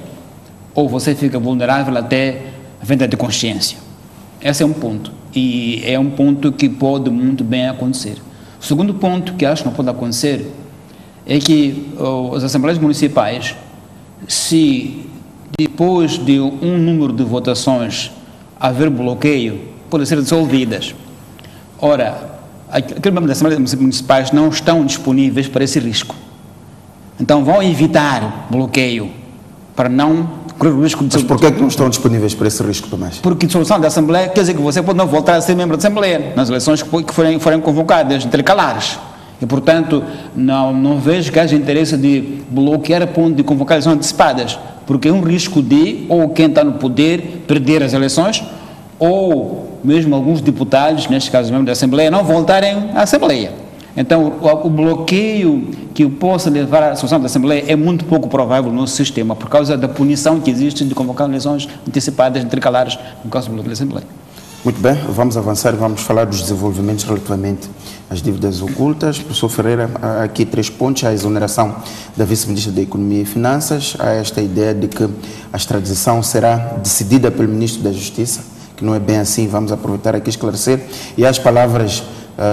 ou você fica vulnerável até a venda de consciência. Esse é um ponto, e é um ponto que pode muito bem acontecer. O segundo ponto que acho que não pode acontecer é que as Assembleias Municipais, se depois de um número de votações haver bloqueio, podem ser dissolvidas. Ora, aqueles membros das Assembleias Municipais não estão disponíveis para esse risco. Então vão evitar bloqueio para não correr o risco de... Mas por que não estão disponíveis para esse risco, Tomás? Porque dissolução da Assembleia quer dizer que você pode não voltar a ser membro da Assembleia nas eleições que forem convocadas, intercalares. E, portanto, não vejo que haja interesse de bloquear a ponto de convocar eleições antecipadas, porque é um risco de, ou quem está no poder, perder as eleições, ou mesmo alguns deputados, neste caso membros da Assembleia, não voltarem à Assembleia. Então, o bloqueio que possa levar à dissolução da Assembleia é muito pouco provável no nosso sistema, por causa da punição que existe de convocar eleições antecipadas, intercalares, no caso do bloqueio da Assembleia. Muito bem, vamos avançar e vamos falar dos desenvolvimentos relativamente às dívidas ocultas. Professor Ferreira, há aqui 3 pontos: a exoneração da vice-ministra da Economia e Finanças, há esta ideia de que a extradição será decidida pelo ministro da Justiça, que não é bem assim, vamos aproveitar aqui e esclarecer, e as palavras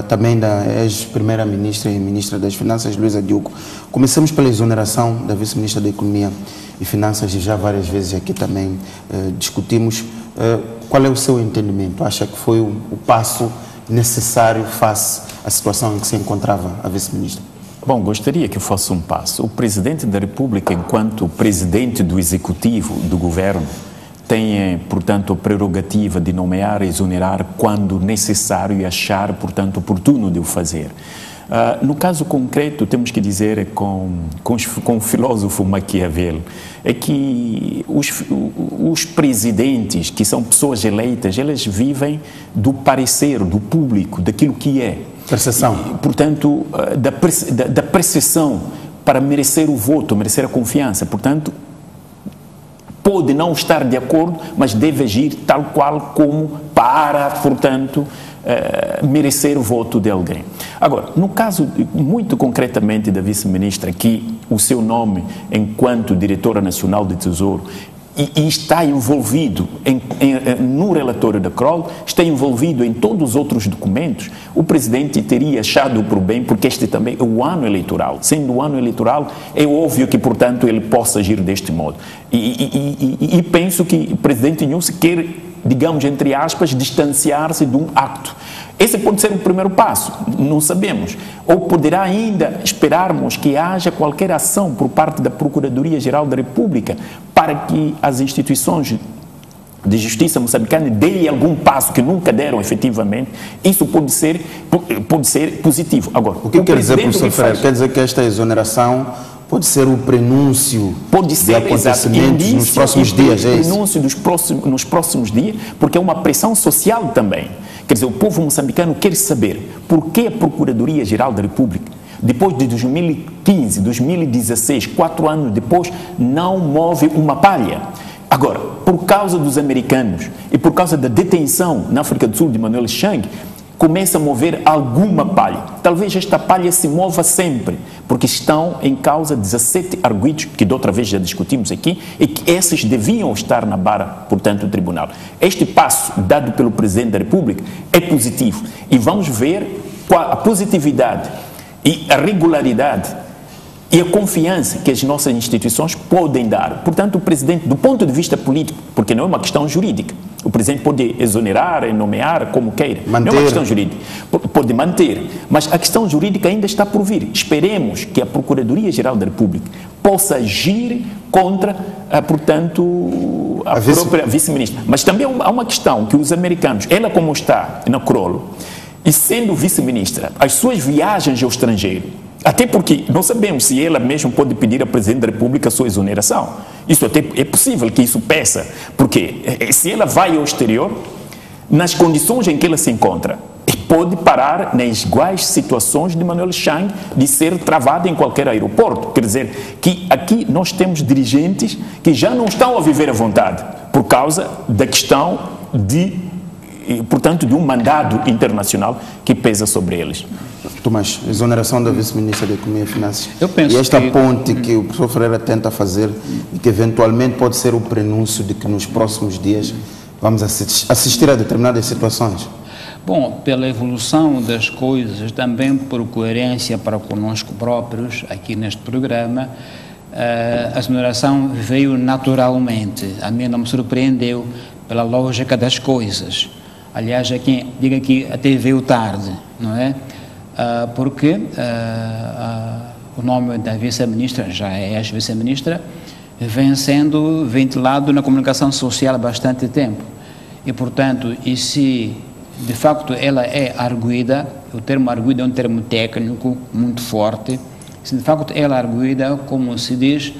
também da ex-primeira-ministra e ministra das Finanças, Luísa Diogo. Comecemos pela exoneração da vice-ministra da Economia e Finanças, e já várias vezes aqui também discutimos. Qual é o seu entendimento? Acha que foi o passo necessário face à situação em que se encontrava a vice-ministra? Bom, gostaria que fosse um passo. O Presidente da República, enquanto Presidente do Executivo do Governo, tem, portanto, a prerrogativa de nomear e exonerar quando necessário e achar, portanto, oportuno de o fazer. No caso concreto, temos que dizer com o filósofo Maquiavel, é que os presidentes, que são pessoas eleitas, eles vivem do parecer, do público, daquilo que é. Percepção. E, portanto, da percepção para merecer o voto, merecer a confiança. Portanto, pode não estar de acordo, mas deve agir tal qual como para, portanto, merecer o voto de alguém. Agora, no caso, muito concretamente da vice-ministra, que o seu nome, enquanto diretora nacional de Tesouro, e está envolvido no relatório da Kroll, está envolvido em todos os outros documentos, o Presidente teria achado por bem, porque este também é o ano eleitoral. Sendo o ano eleitoral, é óbvio que, portanto, ele possa agir deste modo. E penso que o Presidente Inhosse quer, digamos, entre aspas, distanciar-se de um acto. Esse pode ser o primeiro passo, não sabemos. Ou poderá ainda esperarmos que haja qualquer ação por parte da Procuradoria-Geral da República para que as instituições de justiça moçambicana deem algum passo que nunca deram efetivamente. Isso pode ser positivo. Agora, o que quer dizer, professor Ferreira? Quer dizer que esta exoneração pode ser o prenúncio de acontecimentos nos próximos dias, é isso? Prenúncio nos próximos dias, porque é uma pressão social também. Quer dizer, o povo moçambicano quer saber por que a Procuradoria-Geral da República, depois de 2015, 2016, 4 anos depois, não move uma palha. Agora, por causa dos americanos e por causa da detenção na África do Sul de Manuel Chang, começa a mover alguma palha. Talvez esta palha se mova sempre, porque estão em causa 17 arguidos, que de outra vez já discutimos aqui, e que esses deviam estar na barra, portanto, do tribunal. Este passo dado pelo Presidente da República é positivo, e vamos ver qual a positividade e a regularidade e a confiança que as nossas instituições podem dar. Portanto, o Presidente, do ponto de vista político, porque não é uma questão jurídica, o Presidente pode exonerar e nomear como queira. Manter. Não é uma questão jurídica. Pode manter. Mas a questão jurídica ainda está por vir. Esperemos que a Procuradoria-Geral da República possa agir contra, portanto, a própria vice-ministra. Mas também há uma questão que os americanos, ela como está na Kroll, e sendo vice-ministra, as suas viagens ao estrangeiro, até porque não sabemos se ela mesmo pode pedir ao Presidente da República a sua exoneração. Isso até é possível que isso peça, porque se ela vai ao exterior, nas condições em que ela se encontra, pode parar nas iguais situações de Manuel Chang de ser travada em qualquer aeroporto. Quer dizer, que aqui nós temos dirigentes que já não estão a viver à vontade por causa da questão portanto, de um mandado internacional que pesa sobre eles. Tomás, exoneração da vice-ministra da Economia e Finanças. Eu penso e esta ponte que o professor Ferreira tenta fazer e que eventualmente pode ser o prenúncio de que nos próximos dias vamos assistir a determinadas situações. Bom, pela evolução das coisas, também por coerência para conosco próprios, aqui neste programa, a exoneração veio naturalmente. A mim não me surpreendeu pela lógica das coisas. Aliás, há quem diga que até veio tarde, não é? Porque o nome da vice-ministra, já é ex-vice-ministra, vem sendo ventilado na comunicação social há bastante tempo. E, portanto, e se de facto ela é arguida, o termo arguida é um termo técnico muito forte, se de facto ela é arguida, como se diz,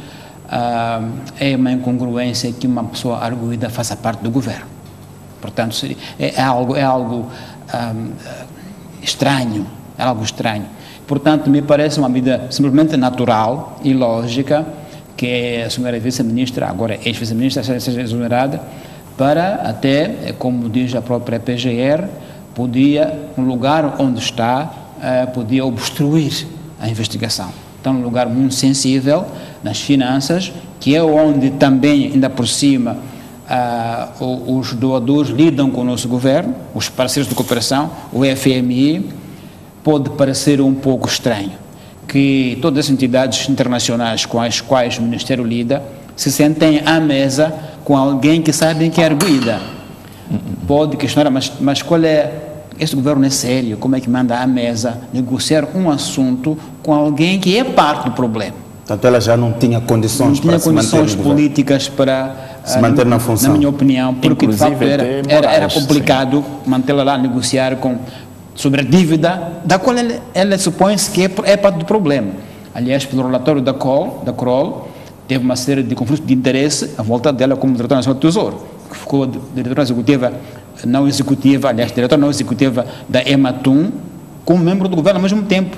é uma incongruência que uma pessoa arguida faça parte do governo. Portanto, é algo estranho, é algo estranho. Portanto, me parece uma medida simplesmente natural e lógica que a senhora vice-ministra, agora ex-vice-ministra, seja exonerada, para até, como diz a própria PGR, podia, no lugar onde está, podia obstruir a investigação. Então, um lugar muito sensível nas finanças, que é onde também, ainda por cima, os doadores lidam com o nosso governo, os parceiros de cooperação, o FMI, pode parecer um pouco estranho que todas as entidades internacionais com as quais o Ministério lida se sentem à mesa com alguém que sabem que é arguida. Pode questionar, mas qual é... Este governo é sério? Como é que manda à mesa negociar um assunto com alguém que é parte do problema? Portanto, ela já não tinha condições para se manter no governo. Políticas para se manter na função. Na minha opinião, porque de facto era complicado mantê-la lá a negociar sobre a dívida, da qual ela supõe-se que é parte do problema. Aliás, pelo relatório da Kroll, teve uma série de conflitos de interesse à volta dela como diretora nacional do Tesouro, que ficou diretora não executiva da Ematum, como membro do governo ao mesmo tempo.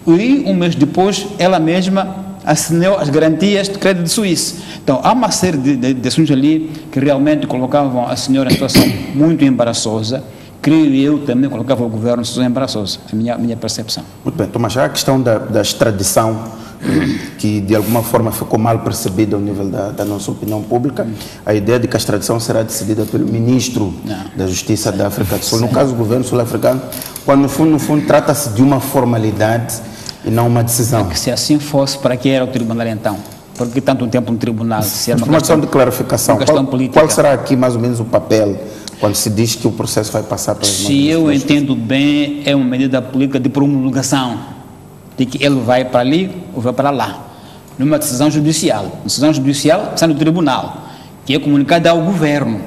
E um mês depois, ela mesma assinou as garantias de crédito suíço. Então, há uma série de assuntos ali que realmente colocavam a senhora em situação muito embaraçosa. Creio eu também colocava o governo em situação embaraçosa, a minha percepção. Muito bem, Tomás, já a questão da extradição, que de alguma forma ficou mal percebida ao nível da nossa opinião pública, a ideia de que a extradição será decidida pelo ministro da Justiça da África do Sul. No caso do governo sul-africano, quando no fundo trata-se de uma formalidade e não uma decisão. Se assim fosse, para que era o tribunal então? Porque tanto tempo no tribunal? Se era uma questão de clarificação, qual será aqui mais ou menos o papel quando se diz que o processo vai passar para as mãos? Se eu entendo bem, é uma medida política de promulgação, de que ele vai para ali ou vai para lá, numa decisão judicial. Uma decisão judicial está no tribunal, que é comunicada ao governo,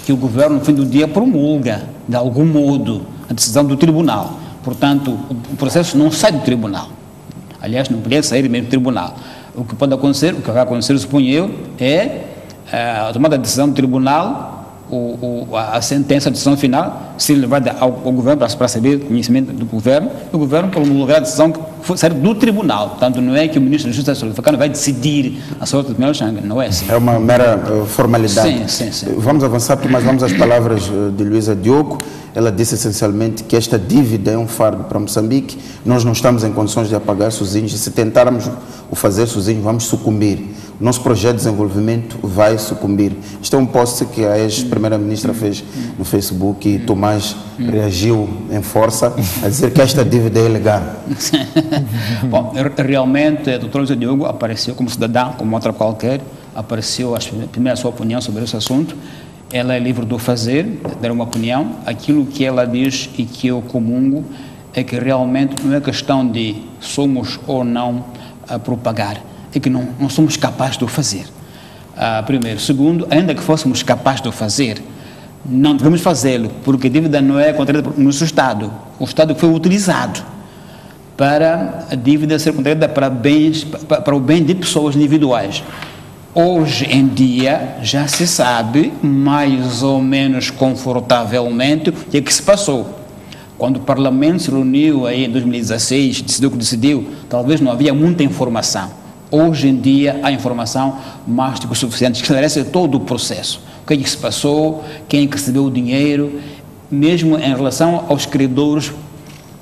que o governo, no fim do dia, promulga, de algum modo, a decisão do tribunal. Portanto, o processo não sai do tribunal. Aliás, não poderia sair mesmo do tribunal. O que pode acontecer, o que vai acontecer, suponho eu, é a tomada da decisão do tribunal, a sentença, a decisão final, ser levada ao governo para saber conhecimento do governo, o governo promulgar a decisão que for sair do tribunal. Portanto, não é que o ministro da Justiça sul-africano vai decidir a sorte do Mel Changa, não é assim. É uma mera formalidade. Sim. Vamos avançar, mas vamos às palavras de Luísa Diogo. Ela disse essencialmente que esta dívida é um fardo para Moçambique, nós não estamos em condições de apagar sozinhos, e se tentarmos o fazer sozinhos, vamos sucumbir. O nosso projeto de desenvolvimento vai sucumbir. Este é um post que a ex-primeira-ministra fez no Facebook e Tomás reagiu em força a dizer que esta dívida é ilegal. Bom, realmente, a doutora Luísa Diogo apareceu como cidadã, como outra qualquer, apareceu primeiro a sua opinião sobre esse assunto. Ela é livre de o fazer, de dar uma opinião. Aquilo que ela diz e que eu comungo é que realmente não é questão de somos ou não a propagar, é que não somos capazes de o fazer. Primeiro. Segundo, ainda que fôssemos capazes de o fazer, não devemos fazê-lo, porque a dívida não é contraída no nosso Estado. O Estado foi utilizado para a dívida ser contraída para o bem de pessoas individuais. Hoje em dia já se sabe mais ou menos confortavelmente o que é que se passou. Quando o Parlamento se reuniu aí em 2016, decidiu o que decidiu, talvez não havia muita informação. Hoje em dia há informação mais do que suficiente, que esclarece todo o processo. O que é que se passou, quem é que recebeu o dinheiro, mesmo em relação aos credores,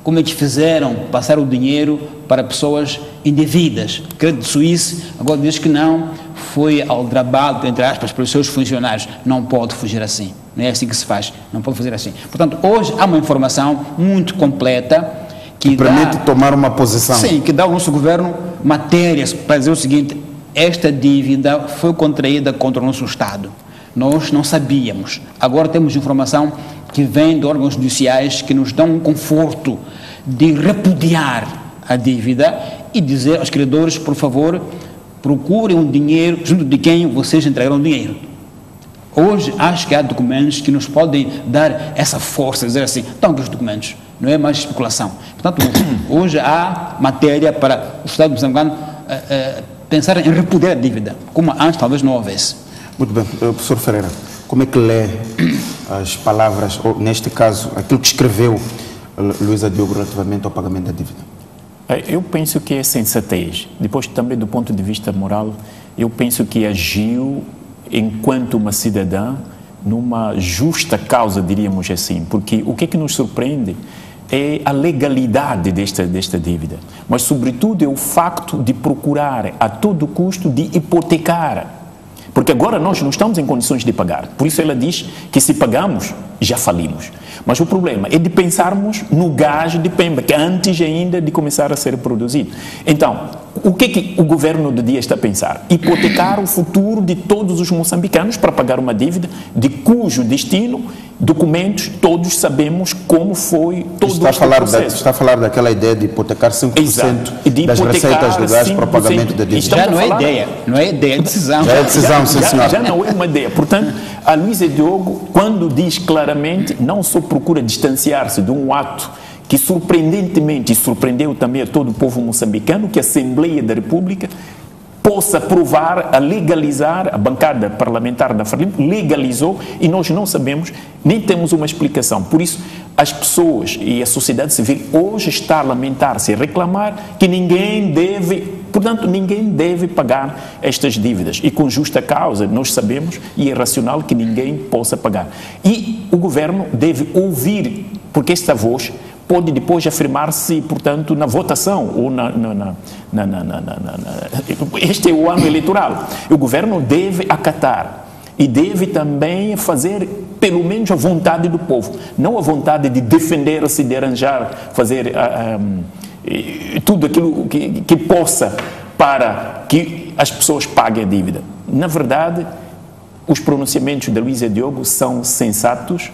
como é que fizeram passar o dinheiro para pessoas indevidas. O Crédito Suíço agora diz que não, foi aldrabado, entre aspas, pelos seus funcionários. Não pode fugir assim, não é assim que se faz, não pode fazer assim. Portanto, hoje há uma informação muito completa que permite tomar uma posição. Sim, que dá ao nosso governo matérias para dizer o seguinte: esta dívida foi contraída contra o nosso Estado. Nós não sabíamos. Agora temos informação que vem de órgãos judiciais que nos dão um conforto de repudiar a dívida e dizer aos credores, por favor, procurem um dinheiro junto de quem vocês entregaram o dinheiro. Hoje acho que há documentos que nos podem dar essa força, dizer assim, estão aqui os documentos, não é mais especulação. Portanto, hoje há matéria para o Estado moçambicano pensar em repudiar a dívida, como antes talvez não houvesse. Muito bem, professor Ferreira, como é que lê as palavras, ou neste caso, aquilo que escreveu Luísa Diogo relativamente ao pagamento da dívida? Eu penso que é sensatez. Depois, também do ponto de vista moral, eu penso que agiu enquanto uma cidadã numa justa causa, diríamos assim, porque o que é que nos surpreende é a legalidade desta dívida, mas sobretudo é o facto de procurar a todo custo de hipotecar, Porque agora nós não estamos em condições de pagar. Por isso ela diz que se pagamos, já falimos. Mas o problema é de pensarmos no gás de Pemba, que antes ainda de começar a ser produzido. Então, o que o governo do dia está a pensar? Hipotecar o futuro de todos os moçambicanos para pagar uma dívida de cujo destino, documentos, todos sabemos como foi todo o processo. Está a falar daquela ideia de hipotecar 5% de das receitas do gás para o pagamento da dívida. Já não é ideia, não é ideia, é decisão. Já é decisão, sim, senhor. Já não é uma ideia. Portanto, a Luísa Diogo, quando diz claramente, não só procura distanciar-se de um ato que surpreendentemente, e surpreendeu também a todo o povo moçambicano, que a Assembleia da República possa aprovar a legalizar, a bancada parlamentar da Frelimo legalizou, e nós não sabemos, nem temos uma explicação. Por isso, as pessoas e a sociedade civil hoje está a lamentar-se e reclamar que ninguém deve pagar estas dívidas. E com justa causa, nós sabemos, e é racional que ninguém possa pagar. E o governo deve ouvir, porque esta voz pode depois afirmar-se, portanto, na votação ou este é o ano eleitoral. O governo deve acatar e deve também fazer pelo menos a vontade do povo, não a vontade de defender-se, de arranjar, fazer tudo aquilo que possa para que as pessoas paguem a dívida. Na verdade, os pronunciamentos da Luísa Diogo são sensatos.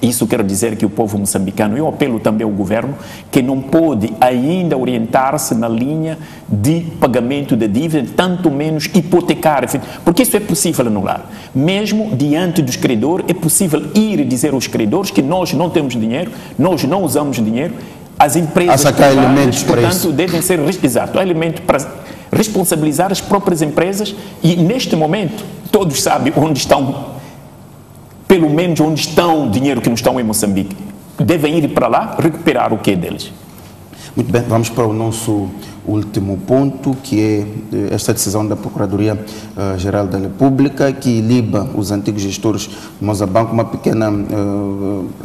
Isso quer dizer que o povo moçambicano, eu apelo também ao governo, que não pode ainda orientar-se na linha de pagamento da dívida, tanto menos hipotecar, porque isso é possível anular. Mesmo diante dos credores, é possível ir e dizer aos credores que nós não temos dinheiro, nós não usamos dinheiro, as empresas privadas, portanto, devem ser, exato, há elementos para responsabilizar as próprias empresas e, neste momento, todos sabem onde estão, pelo menos onde estão o dinheiro que não estão em Moçambique. Devem ir para lá recuperar o que é deles. Muito bem, vamos para o nosso último ponto, que é esta decisão da Procuradoria-Geral da República, que liba os antigos gestores do Mozabanco. Uma pequena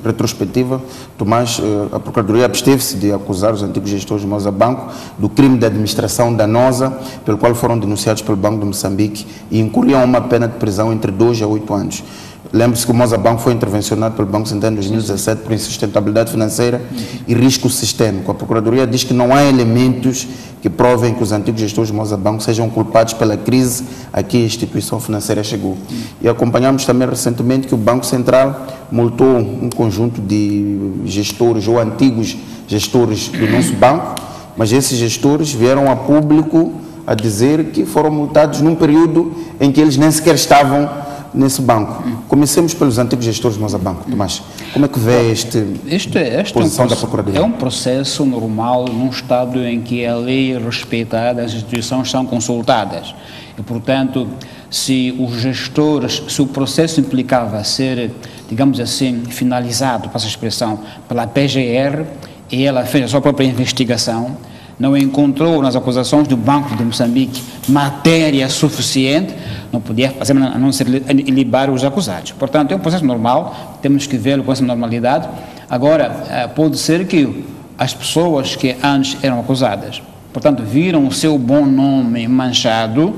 retrospectiva. Tomás, a Procuradoria absteve-se de acusar os antigos gestores do Mozabanco do crime de administração danosa, pelo qual foram denunciados pelo Banco de Moçambique e incorriam uma pena de prisão entre 2 a 8 anos. Lembre-se que o Mozabanco foi intervencionado pelo Banco Central em 2017 por insustentabilidade financeira e risco sistêmico. A Procuradoria diz que não há elementos que provem que os antigos gestores do Mozabanco sejam culpados pela crise a que a instituição financeira chegou. E acompanhamos também recentemente que o Banco Central multou um conjunto de gestores ou antigos gestores do nosso banco, mas esses gestores vieram a público a dizer que foram multados num período em que eles nem sequer estavam nesse banco. Comecemos pelos antigos gestores do Mozabanco. Tomás, como é que vê esta posição da Procuradoria? É um processo normal num Estado em que a lei é respeitada, as instituições são consultadas. E, portanto, se os gestores, se o processo implicava ser, digamos assim, finalizado, passa a expressão, pela PGR, e ela fez a sua própria investigação, não encontrou nas acusações do Banco de Moçambique matéria suficiente, não podia fazer a não ser libar os acusados. Portanto, é um processo normal, temos que vê-lo com essa normalidade. Agora, pode ser que as pessoas que antes eram acusadas, portanto, viram o seu bom nome manchado,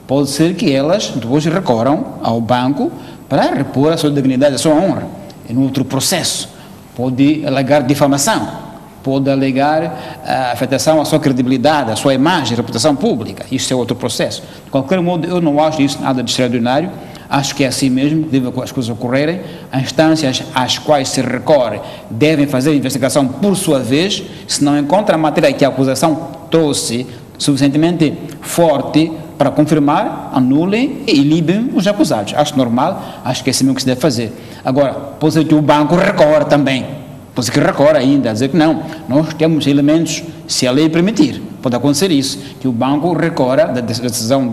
pode ser que elas depois recorram ao banco para repor a sua dignidade, a sua honra, em outro processo. Pode alegar difamação, pode alegar a afetação à sua credibilidade, à sua imagem, à reputação pública. Isso é outro processo. De qualquer modo, eu não acho isso nada de extraordinário. Acho que é assim mesmo que devem as coisas ocorrerem. As instâncias às quais se recorre devem fazer a investigação por sua vez. Se não encontra a matéria que a acusação trouxe suficientemente forte para confirmar, anulem e libem os acusados. Acho normal, acho que é assim mesmo que se deve fazer. Agora, pode ser que o banco recorra também. Pode ser que recorra ainda, a dizer que não, nós temos elementos, se a lei permitir, pode acontecer isso, que o banco recorra da decisão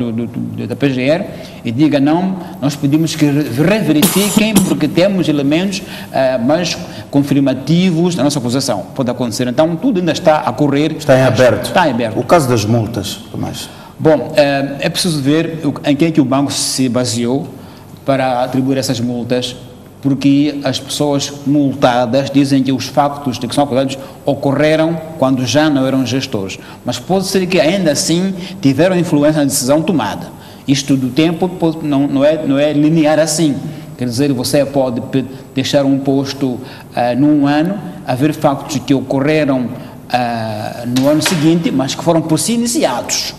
da PGR e diga não, nós pedimos que reverifiquem porque temos elementos mais confirmativos da nossa acusação. Pode acontecer, então tudo ainda está a correr. Está em aberto. Está em aberto. O caso das multas, Tomás. Bom, é preciso ver em que é que o banco se baseou para atribuir essas multas, porque as pessoas multadas dizem que os factos de que são acusados ocorreram quando já não eram gestores. Mas pode ser que ainda assim tiveram influência na decisão tomada. Isto do tempo não é linear assim. Quer dizer, você pode deixar um posto num ano, haver factos que ocorreram no ano seguinte, mas que foram por si iniciados,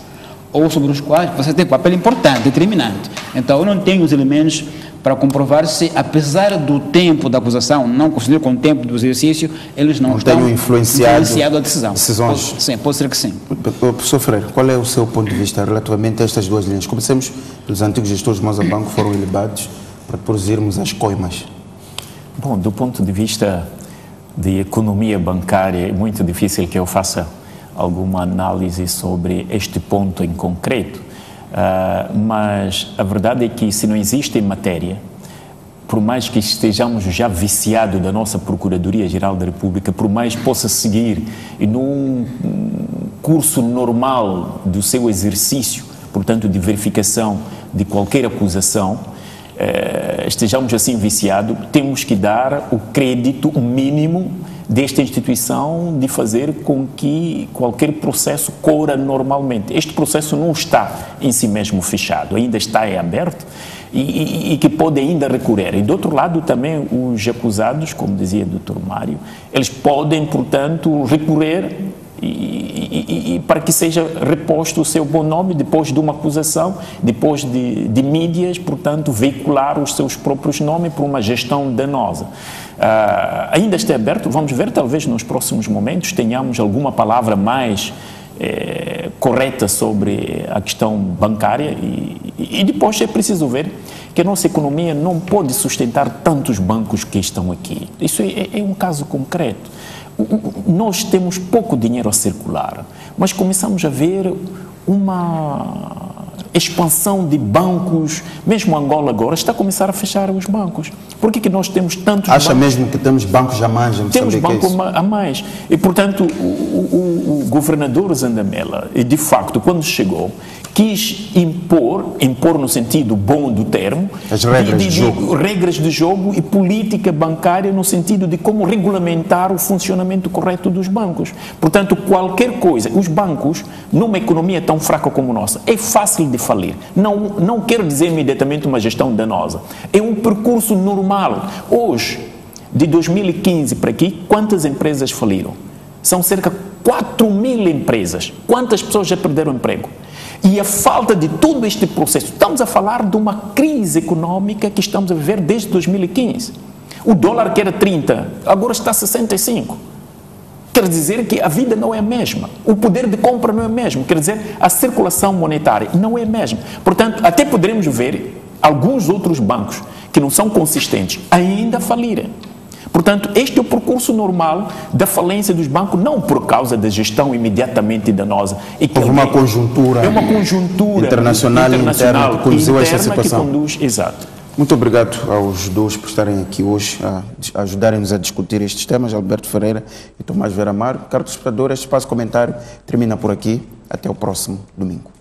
ou sobre os quais você tem papel importante, determinante. Então, eu não tenho os elementos para comprovar se, apesar do tempo da acusação, não considero com o tempo do exercício, eles não estão influenciado a decisão. Decisões. Sim, pode ser que sim. Professor Freire, qual é o seu ponto de vista relativamente a estas duas linhas? Comecemos pelos antigos gestores de Moçambique que foram ilibados para produzirmos as coimas. Bom, do ponto de vista de economia bancária, é muito difícil que eu faça alguma análise sobre este ponto em concreto. Mas a verdade é que se não existe matéria, por mais que estejamos já viciados da nossa Procuradoria-Geral da República, por mais possa seguir num curso normal do seu exercício, portanto de verificação de qualquer acusação, estejamos assim viciados, temos que dar o crédito mínimo desta instituição de fazer com que qualquer processo corra normalmente. Este processo não está em si mesmo fechado, ainda está aberto e que pode ainda recorrer. E do outro lado também os acusados, como dizia o Dr. Mário, eles podem, portanto, recorrer e para que seja reposto o seu bom nome depois de uma acusação, depois de mídias, portanto, veicular os seus próprios nomes por uma gestão danosa. Ainda está aberto, vamos ver, talvez nos próximos momentos tenhamos alguma palavra mais correta sobre a questão bancária e depois é preciso ver que a nossa economia não pode sustentar tantos bancos que estão aqui. Isso é um caso concreto. Nós temos pouco dinheiro a circular, mas começamos a ver uma expansão de bancos. Mesmo Angola agora está a começar a fechar os bancos. Por que nós temos tantos bancos? Acha mesmo que temos bancos a mais? Temos bancos a mais. E, portanto, o governador Zandamela, de facto, quando chegou, quis impor no sentido bom do termo, as regras de jogo. Regras de jogo e política bancária no sentido de como regulamentar o funcionamento correto dos bancos. Portanto, qualquer coisa, os bancos, numa economia tão fraca como a nossa, é fácil de falir. Não quero dizer imediatamente uma gestão danosa. É um percurso normal. Hoje, de 2015 para aqui, quantas empresas faliram? São cerca de 4.000 empresas. Quantas pessoas já perderam emprego? E a falta de todo este processo, estamos a falar de uma crise econômica que estamos a viver desde 2015. O dólar que era 30, agora está a 65. Quer dizer que a vida não é a mesma. O poder de compra não é o mesmo. Quer dizer, a circulação monetária não é a mesma. Portanto, até poderemos ver alguns outros bancos que não são consistentes ainda falirem. Portanto, este é o percurso normal da falência dos bancos, não por causa da gestão imediatamente danosa. Houve uma conjuntura, é uma conjuntura internacional e interna que conduziu a esta situação. Exato. Muito obrigado aos dois por estarem aqui hoje, a ajudarem-nos a discutir estes temas, Alberto Ferreira e Tomás Vera Amaro. Caro espectador, este espaço comentário termina por aqui. Até o próximo domingo.